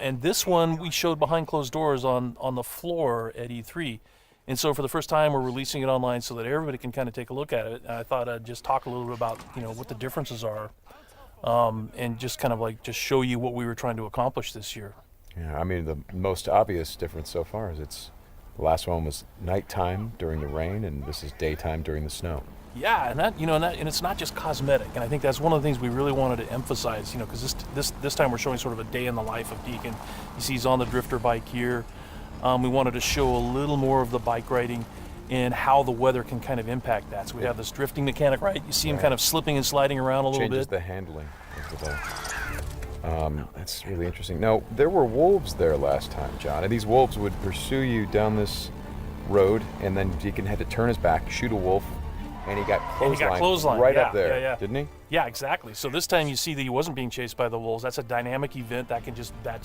Speaker 9: and this one we showed behind closed doors on the floor at E3. And so for the first time, we're releasing it online so that everybody can kind of take a look at it. And I thought I'd just talk a little bit about, what the differences are, and just kind of like just show you what we were trying to accomplish this year.
Speaker 1: Yeah, I mean, the most obvious difference so far is the last one was nighttime during the rain, and this is daytime during the snow.
Speaker 9: Yeah, and it's not just cosmetic, and I think that's one of the things we really wanted to emphasize, because this time we're showing sort of a day in the life of Deacon. You see he's on the drifter bike here. We wanted to show a little more of the bike riding and how the weather can kind of impact that. So we have this drifting mechanic, right? You see him kind of slipping and sliding around a little bit.
Speaker 1: Changes the handling of the bike. That's really interesting. Now, there were wolves there last time, John, and these wolves would pursue you down this road, and then Deacon had to turn his back, shoot a wolf, and he got clotheslined right up there, didn't he?
Speaker 9: Yeah, exactly. So this time you see that he wasn't being chased by the wolves. That's a dynamic event that can that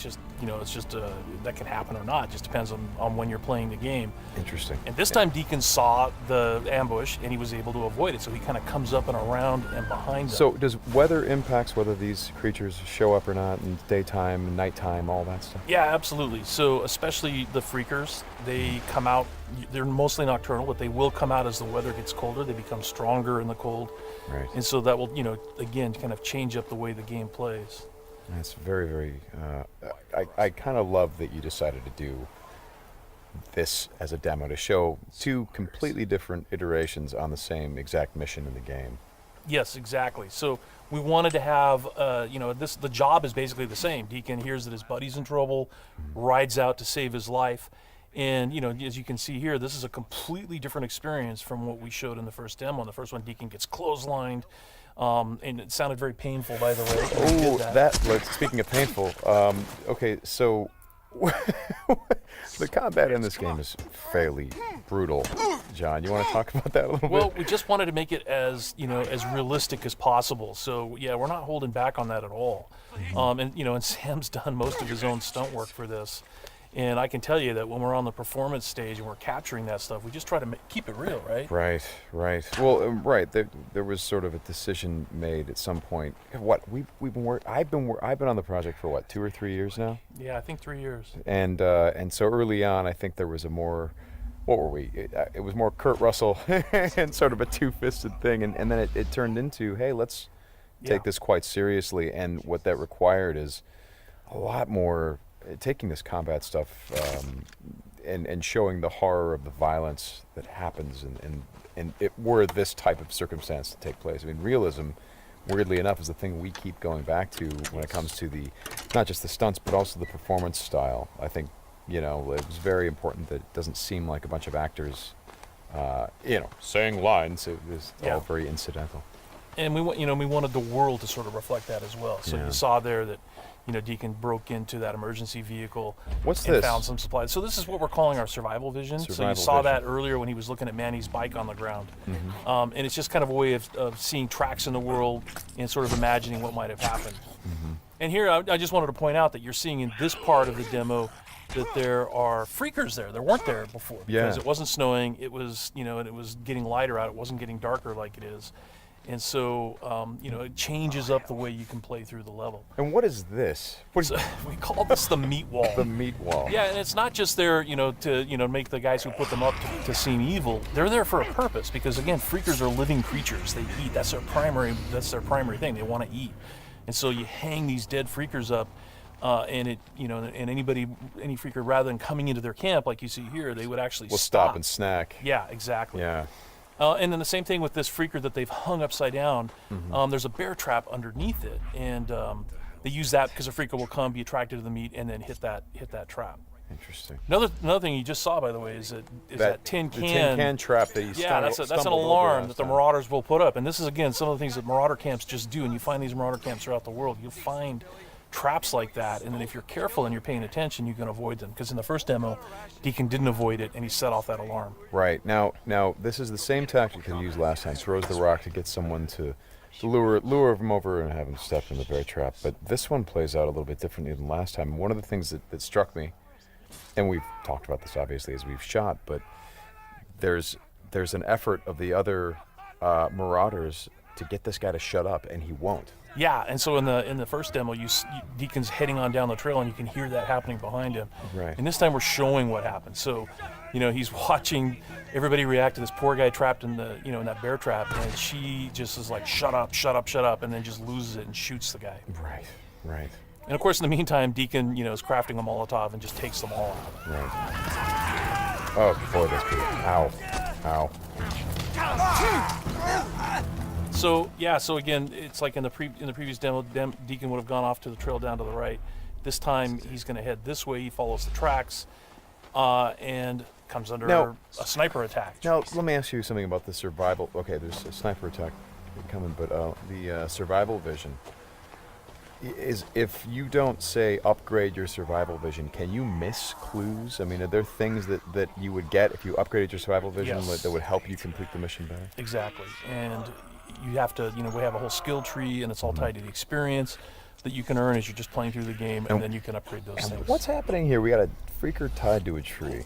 Speaker 9: can happen or not. It just depends on when you're playing the game.
Speaker 1: Interesting.
Speaker 9: And this time Deacon saw the ambush and he was able to avoid it. So he kind of comes up and around and behind them.
Speaker 1: So does weather impacts whether these creatures show up or not in daytime, nighttime, all that stuff?
Speaker 9: Yeah, absolutely. So especially the freakers, they come out, they're mostly nocturnal, but they will come out as the weather gets colder. They become stronger in the cold.
Speaker 1: Right.
Speaker 9: And so that will, again, kind of change up the way the game plays.
Speaker 1: That's very, very, I kind of love that you decided to do this as a demo to show 2 completely different iterations on the same exact mission in the game.
Speaker 9: Yes, exactly. So we wanted to have, the job is basically the same. Deacon hears that his buddy's in trouble, rides out to save his life. And, as you can see here, this is a completely different experience from what we showed in the first demo. In the first one, Deacon gets clotheslined, and it sounded very painful, by the way.
Speaker 1: Oh, speaking of painful, okay, so the combat in this game is fairly brutal. John, you want to talk about that a little bit?
Speaker 9: Well, we just wanted to make it as, as realistic as possible. So, yeah, we're not holding back on that at all. And Sam's done most of his own stunt work for this. And I can tell you that when we're on the performance stage and we're capturing that stuff, we just try to keep it real, right?
Speaker 1: Right. Well, right. There was sort of a decision made at some point. I've been on the project for 2 or 3 years now.
Speaker 9: Yeah, I think 3 years.
Speaker 1: And so early on, I think there was a more, what were we? It was more Kurt Russell and sort of a two-fisted thing, and then it turned into, hey, let's take this quite seriously. And what that required is a lot more. Taking this combat stuff and showing the horror of the violence that happens and were this type of circumstance to take place. I mean, realism, weirdly enough, is the thing we keep going back to when it comes to not just the stunts, but also the performance style. I think, it was very important that it doesn't seem like a bunch of actors, saying lines. It was all very incidental.
Speaker 9: And we wanted the world to sort of reflect that as well. So you saw there that, Deacon broke into that emergency vehicle and found some supplies. So this is what we're calling our survival vision. So you saw that earlier when he was looking at Manny's bike on the ground. And it's just kind of a way of seeing tracks in the world and sort of imagining what might have happened. And here, I just wanted to point out that you're seeing in this part of the demo that there are freakers there. There weren't there before because it wasn't snowing. It was, and it was getting lighter out. It wasn't getting darker like it is. And so, it changes up the way you can play through the level.
Speaker 1: And what is this?
Speaker 9: We call this the meat wall.
Speaker 1: The meat wall.
Speaker 9: Yeah, and it's not just there, to make the guys who put them up to seem evil. They're there for a purpose because, again, freakers are living creatures. They eat. That's their primary thing. They want to eat. And so you hang these dead freakers up, and any freaker, rather than coming into their camp like you see here, they would actually
Speaker 1: stop and snack.
Speaker 9: Yeah, exactly.
Speaker 1: Yeah.
Speaker 9: And then the same thing with this freaker that they've hung upside down. There's a bear trap underneath it, and they use that because a freaker will come, be attracted to the meat, and then hit that trap.
Speaker 1: Interesting.
Speaker 9: Another thing you just saw, by the way, is that tin can.
Speaker 1: The tin can trap that you
Speaker 9: that's an alarm that the Marauders will put up. And this is, again, some of the things that Marauder camps just do. And you find these Marauder camps throughout the world. You'll find traps like that. And then if you're careful and you're paying attention, you can avoid them. Because in the first demo, Deacon didn't avoid it, and he set off that alarm.
Speaker 1: Right. Now, this is the same tactic that he used last time. Throws the rock to get someone to lure him over and have him step in the bear trap. But this one plays out a little bit differently than last time. One of the things that struck me, and we've talked about this obviously as we've shot, but there's an effort of the other Marauders to get this guy to shut up, and he won't.
Speaker 9: Yeah, and so in the first demo, Deacon's heading on down the trail, and you can hear that happening behind him.
Speaker 1: Right.
Speaker 9: And this time we're showing what happened. So, he's watching everybody react to this poor guy trapped in the in that bear trap, and she just is like, shut up, shut up, shut up, and then just loses it and shoots the guy.
Speaker 1: Right.
Speaker 9: And of course, in the meantime, Deacon, is crafting a Molotov and just takes them all out.
Speaker 1: Right. Oh boy, that's good. Ow.
Speaker 9: So again, it's like in the previous demo, Deacon would have gone off to the trail down to the right. This time he's going to head this way. He follows the tracks, and comes under a sniper attack.
Speaker 1: Now let me ask you something about the survival. Okay, there's a sniper attack coming, but the survival vision is, if you don't say upgrade your survival vision, can you miss clues? I mean, are there things that you would get if you upgraded your survival vision that would help you complete the mission better?
Speaker 9: Exactly, and you have to, we have a whole skill tree, and it's all tied to the experience that you can earn as you're just playing through the game, and then you can upgrade those things.
Speaker 1: What's happening here? We got a freaker tied to a tree.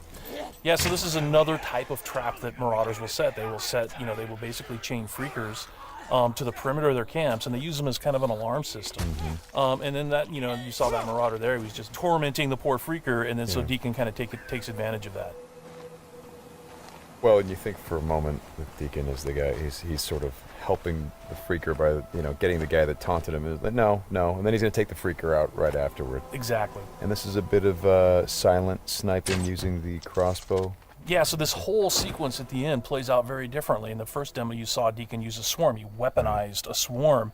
Speaker 9: Yeah, so this is another type of trap that Marauders will set. They will set, they will basically chain freakers to the perimeter of their camps, and they use them as kind of an alarm system. And then that, you saw that Marauder there. He was just tormenting the poor freaker, and then so Deacon kind of takes advantage of that.
Speaker 1: Well, and you think for a moment that Deacon is the guy, he's sort of helping the freaker by, getting the guy that taunted him. No, and then he's going to take the freaker out right afterward.
Speaker 9: Exactly.
Speaker 1: And this is a bit of silent sniping using the crossbow.
Speaker 9: Yeah, so this whole sequence at the end plays out very differently. In the first demo, you saw Deacon use a swarm. He weaponized a swarm,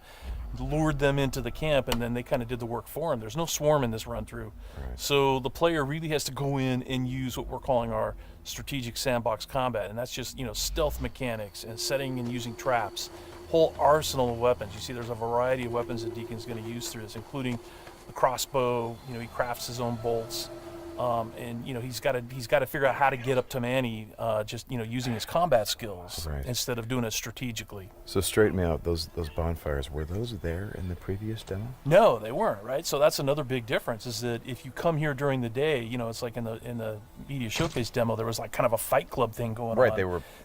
Speaker 9: lured them into the camp, and then they kind of did the work for him. There's no swarm in this run-through. Right. So the player really has to go in and use what we're calling our strategic sandbox combat, and that's just, stealth mechanics and setting and using traps, whole arsenal of weapons. You see there's a variety of weapons that Deacon's going to use through this, including the crossbow. He crafts his own bolts. And he's got to figure out how to get up to Manny, just using his combat skills instead of doing it strategically.
Speaker 1: So straighten me out. Those bonfires, were those there in the previous demo?
Speaker 9: No, they weren't. Right. So that's another big difference. Is that if you come here during the day, it's like in the media showcase demo, there was like kind of a fight club thing going on.
Speaker 1: Right.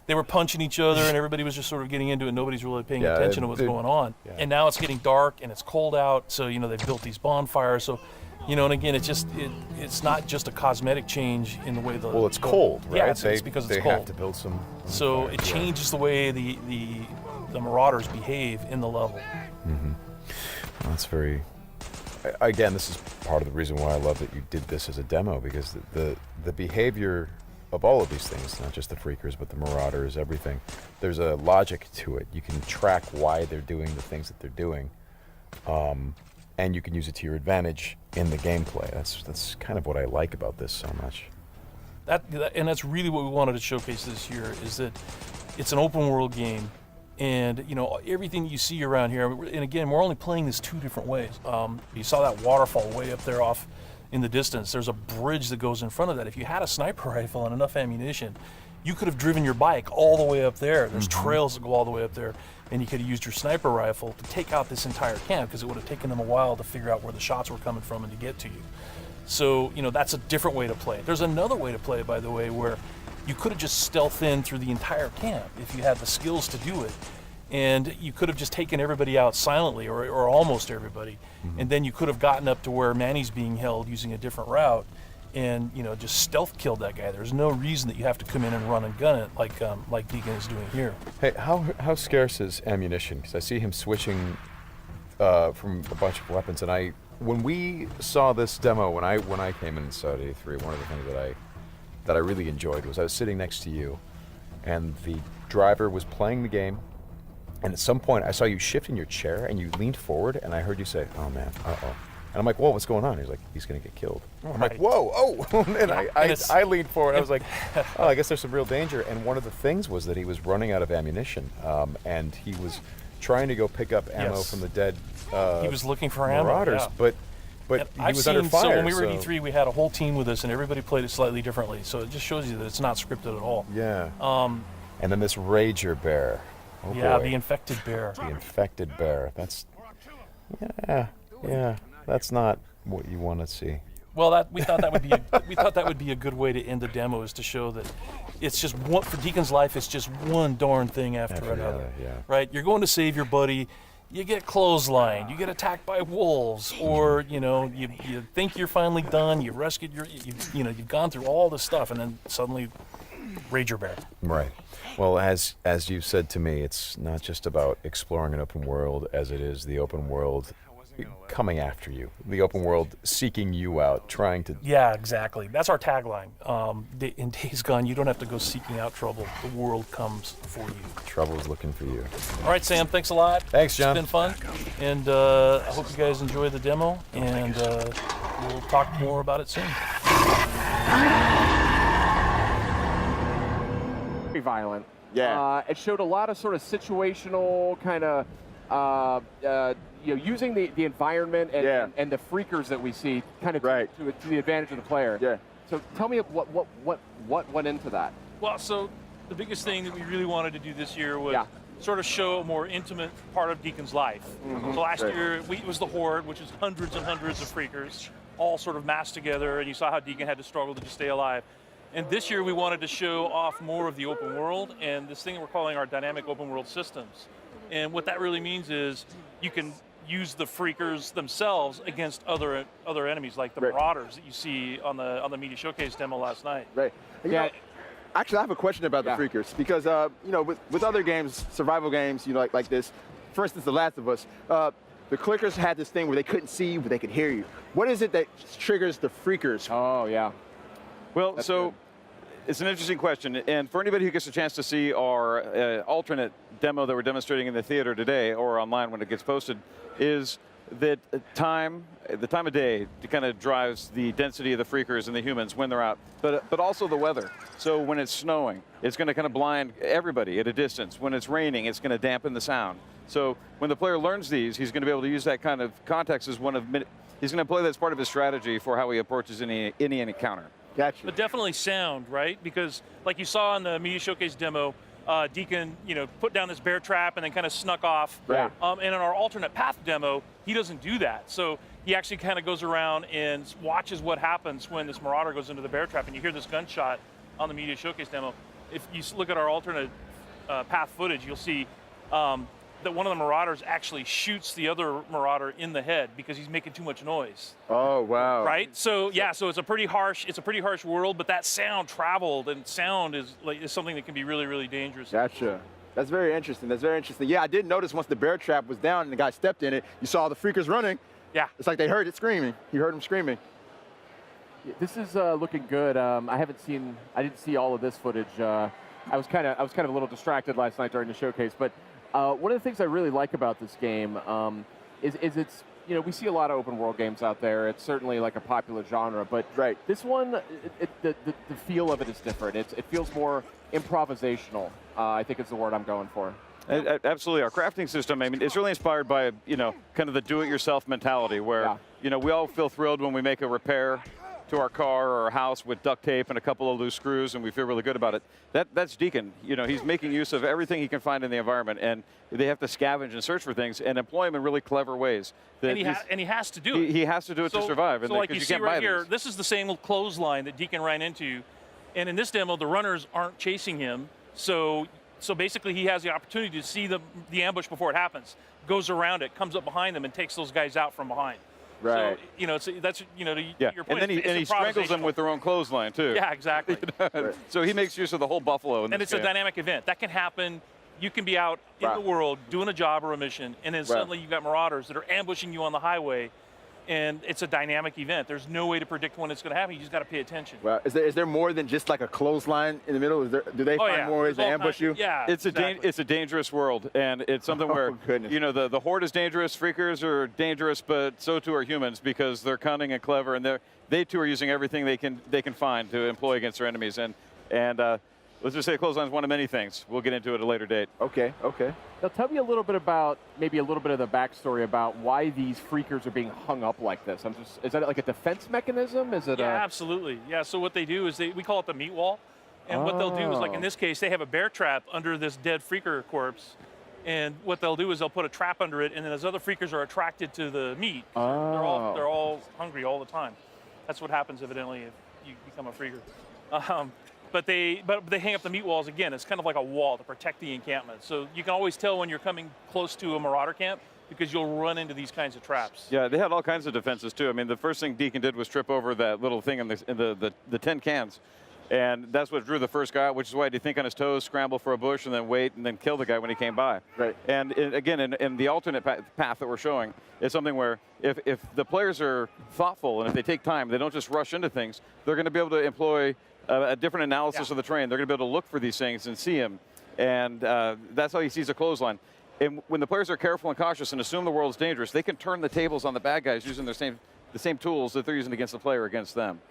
Speaker 9: They were punching each other, and everybody was just sort of getting into it. Nobody's really paying attention to what's going on. Yeah. And now it's getting dark and it's cold out. So they've built these bonfires. So. And again, it's not just a cosmetic change in the way the...
Speaker 1: Well, it's cold, right?
Speaker 9: Yeah, it's because it's cold.
Speaker 1: They have to build some...
Speaker 9: So it changes the way the Marauders behave in the level.
Speaker 1: Mm-hmm. Well, that's very... Again, this is part of the reason why I love that you did this as a demo, because the behavior of all of these things, not just the freakers, but the Marauders, everything, there's a logic to it. You can track why they're doing the things that they're doing. And you can use it to your advantage in the gameplay. That's kind of what I like about this so much.
Speaker 9: And that's really what we wanted to showcase this year, is that it's an open world game, and everything you see around here. And again, we're only playing this two different ways. You saw that waterfall way up there off in the distance. There's a bridge that goes in front of that. If you had a sniper rifle and enough ammunition, you could have driven your bike all the way up there. There's trails that go all the way up there. And you could have used your sniper rifle to take out this entire camp, because it would have taken them a while to figure out where the shots were coming from and to get to you. So, that's a different way to play it. There's another way to play it, by the way, where you could have just stealthed in through the entire camp if you had the skills to do it. And you could have just taken everybody out silently, or almost everybody. And then you could have gotten up to where Manny's being held using a different route, and just stealth killed that guy. There's no reason that you have to come in and run and gun it like Deacon is doing here.
Speaker 1: Hey, how scarce is ammunition? Because I see him switching from a bunch of weapons, and when we saw this demo, when I came in Saudi 83, one of the things that I really enjoyed was I was sitting next to you, and the driver was playing the game, and at some point I saw you shift in your chair and you leaned forward, and I heard you say, "Oh man, uh-oh."
Speaker 17: And I'm like, whoa, what's going on? He's like, he's going to get killed. I'm like,
Speaker 9: Right.
Speaker 17: whoa, oh. And
Speaker 9: And
Speaker 17: I leaned forward. I was like, oh, I guess there's some real danger. And one of the things was that he was running out of ammunition. And he was trying to go pick up ammo
Speaker 9: Yes.
Speaker 17: from the dead
Speaker 9: He was looking for ammo,
Speaker 17: marauders.
Speaker 9: yeah.
Speaker 17: But
Speaker 9: And
Speaker 17: he
Speaker 9: I've
Speaker 17: was
Speaker 9: seen,
Speaker 17: under fire.
Speaker 9: so when we were at
Speaker 17: so-
Speaker 9: E3, we had a whole team with us, and everybody played it slightly differently. So it just shows you that it's not scripted at all.
Speaker 17: Yeah.
Speaker 9: Um,
Speaker 17: And then this Rager bear. Oh,
Speaker 9: yeah,
Speaker 17: boy.
Speaker 9: the infected bear.
Speaker 17: The infected bear. That's, yeah, that's not what you want to see.
Speaker 9: Well, we thought that would be a good way to end the demo, is to show that it's just one, for Deacon's life. It's just one darn thing after
Speaker 17: After the
Speaker 9: another.
Speaker 17: other, yeah.
Speaker 9: Right? You're going to save your buddy. You get clotheslined. You get attacked by wolves, or you think you're finally done. You rescued you've gone through all this stuff, and then suddenly, Rager bear.
Speaker 17: Right. Well, as you said to me, it's not just about exploring an open world as it is the open world coming after you, the open world seeking you out, trying to...
Speaker 9: Yeah, exactly. That's our tagline. In Days Gone, you don't have to go seeking out trouble. The world comes for you.
Speaker 17: Trouble's looking for you.
Speaker 9: All right, Sam, thanks a lot.
Speaker 17: Thanks, John.
Speaker 9: It's been fun. And I hope you guys enjoy the demo, and we'll talk more about it soon.
Speaker 18: Very violent.
Speaker 19: Yeah.
Speaker 18: It showed a lot of sort of situational kind of, using the environment and the freakers that we see kind of to the advantage of the player.
Speaker 19: Yeah.
Speaker 18: So tell me what went into that.
Speaker 9: Well, so the biggest thing that we really wanted to do this year was sort of show a more intimate part of Deacon's life.
Speaker 19: Mhm.
Speaker 9: So last
Speaker 19: Right.
Speaker 9: year, it was the Horde, which is hundreds and hundreds of freakers, all sort of massed together, and you saw how Deacon had to struggle to just stay alive. And this year, we wanted to show off more of the open world and this thing that we're calling our dynamic open world systems. And what that really means is you can use the freakers themselves against other enemies, like the Marauders that you see on the Media Showcase demo last night.
Speaker 19: Right. You know, actually, I have a question about the freakers because with other games, survival games, like this, for instance, The Last of Us, the clickers had this thing where they couldn't see you, but they could hear you. What is it that triggers the freakers?
Speaker 18: Oh yeah.
Speaker 14: Well,
Speaker 19: That's
Speaker 14: so
Speaker 19: good.
Speaker 14: it's an interesting question, and for anybody who gets a chance to see our alternate demo that we're demonstrating in the theater today or online when it gets posted, is that the time of day kind of drives the density of the freakers and the humans when they're out, but also the weather. So when it's snowing, it's going to kind of blind everybody at a distance. When it's raining, it's going to dampen the sound. So when the player learns these, he's going to be able to use that kind of context as he's going to play that as part of his strategy for how he approaches any encounter.
Speaker 19: Gotcha.
Speaker 9: But definitely sound, right? Because like you saw in the Media Showcase demo, Deacon, put down this bear trap and then kind of snuck off.
Speaker 19: Right.
Speaker 9: And in our alternate path demo, he doesn't do that. So he actually kind of goes around and watches what happens when this Marauder goes into the bear trap, and you hear this gunshot on the Media Showcase demo. If you look at our alternate path footage, you'll see that one of the Marauders actually shoots the other Marauder in the head because he's making too much noise.
Speaker 19: Oh wow!
Speaker 9: Right. So yeah. So it's a pretty harsh world, but that sound traveled, and sound is something that can be really, really dangerous.
Speaker 19: Gotcha. That's very interesting. That's very interesting. Yeah, I did notice once the bear trap was down and the guy stepped in it, you saw the freakers running.
Speaker 9: Yeah.
Speaker 19: It's like they heard it screaming. You heard them screaming.
Speaker 18: This is looking good. I didn't see all of this footage. I was kind of a little distracted last night during the showcase, but. One of the things I really like about this game is it's, we see a lot of open world games out there. It's certainly like a popular genre, but this one, the feel of it is different. It feels more improvisational, I think is the word I'm going for.
Speaker 14: Absolutely. Our crafting system, it's really inspired by, kind of the do-it-yourself mentality where, we all feel thrilled when we make a repair to our car or our house with duct tape and a couple of loose screws, and we feel really good about it. That's Deacon. He's making use of everything he can find in the environment, and they have to scavenge and search for things and employ them in really clever ways.
Speaker 9: And he has to do it.
Speaker 14: He has to do it to survive.
Speaker 9: So like you see right here, this is the same clothesline that Deacon ran into, and in this demo, the runners aren't chasing him. So basically, he has the opportunity to see the ambush before it happens, goes around it, comes up behind them, and takes those guys out from behind.
Speaker 19: Right.
Speaker 9: So that's to your point.
Speaker 14: And then he strangles them with their own clothesline too.
Speaker 9: Yeah, exactly.
Speaker 14: So he makes use of the whole buffalo.
Speaker 9: And it's a dynamic event that can happen. You can be out in the world doing a job or a mission, and then suddenly you've got Marauders that are ambushing you on the highway, and it's a dynamic event. There's no way to predict when it's going to happen. You just got to pay attention.
Speaker 19: Well, is there more than just like a clothesline in the middle? Do they find more ways to ambush you?
Speaker 9: Yeah,
Speaker 14: it's a dangerous world, and it's something where you know the horde is dangerous, freakers are dangerous, but so too are humans because they're cunning and clever, and they too are using everything they can find to employ against their enemies. And let's just say clothesline is one of many things. We'll get into it at a later date.
Speaker 19: Okay.
Speaker 18: Now tell me a little bit about, maybe a little bit of the backstory about why these freakers are being hung up like this. Is that like a defense mechanism? Is it?
Speaker 9: Yeah, absolutely. Yeah. So what they do is we call it the meat wall, and what they'll do is, like in this case, they have a bear trap under this dead freaker corpse, and what they'll do is they'll put a trap under it, and then those other freakers are attracted to the meat. They're all hungry all the time. That's what happens evidently if you become a freaker. But they hang up the meat walls again. It's kind of like a wall to protect the encampment. So you can always tell when you're coming close to a marauder camp because you'll run into these kinds of traps.
Speaker 14: Yeah, they had all kinds of defenses too. I mean, the first thing Deacon did was trip over that little thing in the tin cans, and that's what drew the first guy out, which is why he'd think on his toes, scramble for a bush, and then wait, and then kill the guy when he came by.
Speaker 19: Right.
Speaker 14: And again, in the alternate path that we're showing, is something where if the players are thoughtful and if they take time, they don't just rush into things, they're going to be able to employ a different analysis of the terrain. They're going to be able to look for these things and see them. And that's how he sees a clothesline. And when the players are careful and cautious and assume the world's dangerous, they can turn the tables on the bad guys using the same tools that they're using against the player against them.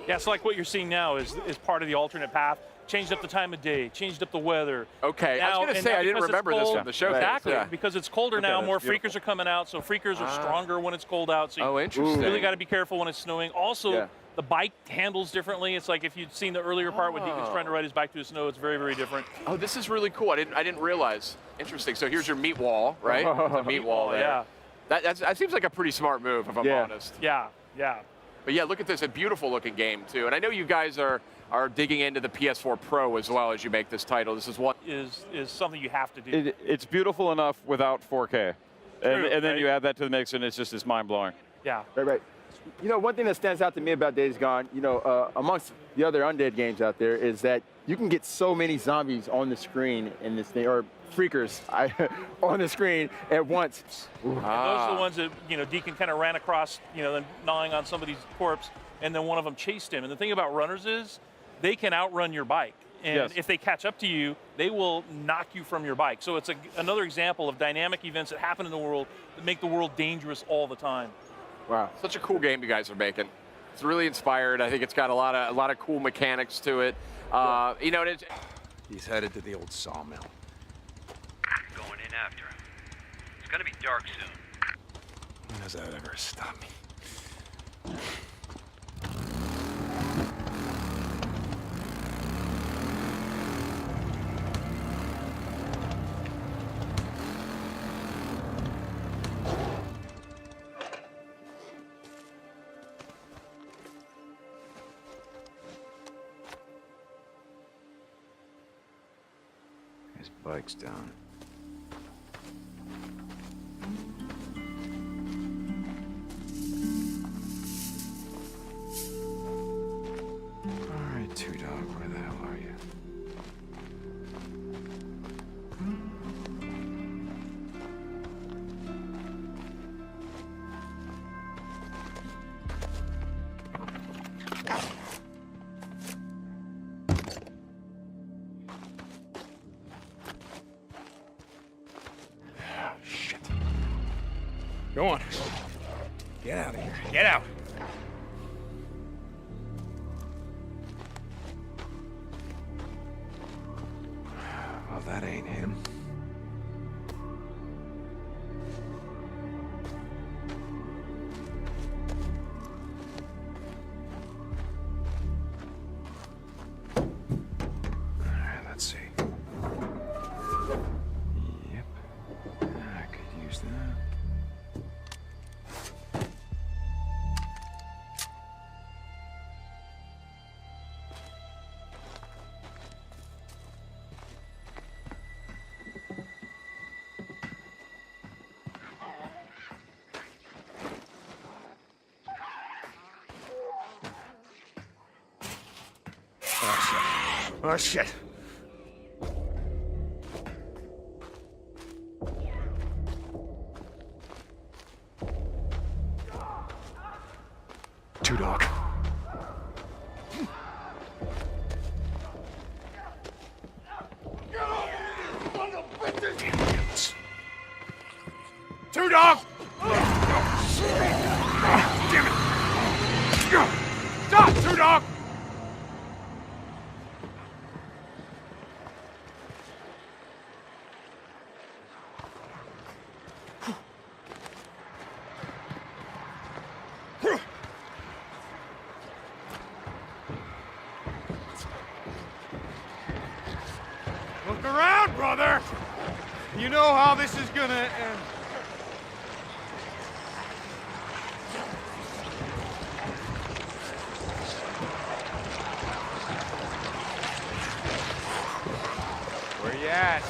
Speaker 9: Yeah, so like what you're seeing now is part of the alternate path. Changed up the time of day, changed up the weather.
Speaker 20: Okay, I was going to say, I didn't remember this from the show.
Speaker 9: Exactly, because it's colder now, more freakers are coming out, so freakers are stronger when it's cold out. So you really got to be careful when it's snowing. Also, the bike handles differently. It's like if you'd seen the earlier part when Deacon's trying to ride his bike through the snow, it's very, very different.
Speaker 20: Oh, this is really cool. I didn't realize. Interesting. So here's your meat wall, right? The meat wall there.
Speaker 9: Yeah.
Speaker 20: That seems like a pretty smart move, if I'm honest.
Speaker 9: Yeah.
Speaker 20: But yeah, look at this, a beautiful looking game too. And I know you guys are digging into the PS4 Pro as well as you make this title. This is what
Speaker 9: is something you have to do.
Speaker 14: It's beautiful enough without 4K. And then you add that to the mix, and it's mind-blowing.
Speaker 9: Yeah.
Speaker 19: Right. You know, one thing that stands out to me about Days Gone, you know, amongst the other undead games out there, is that you can get so many zombies on the screen in this thing, or freakers on the screen at once.
Speaker 9: And those are the ones that, you know, Deacon kind of ran across, you know, then gnawing on somebody's corpse, and then one of them chased him. And the thing about runners is they can outrun your bike. And if they catch up to you, they will knock you from your bike. So it's another example of dynamic events that happen in the world that make the world dangerous all the time.
Speaker 20: Wow, such a cool game you guys are making. It's really inspired. I think it's got a lot of cool mechanics to it. You know,
Speaker 1: he's headed to the old sawmill.
Speaker 21: Going in after him. It's gonna be dark soon.
Speaker 1: When does that ever stop me? His bike's down. All right, Two Dog, where the hell are you? Go on. Get out of here. Get out. Well, that ain't him. All right, let's see. Yep. I could use that. Oh, shit.
Speaker 3: Dog! Damn it! Stop, Two Dog! Look around, brother! You know how this is gonna end. Where you at?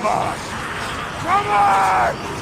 Speaker 3: Come on! Come on!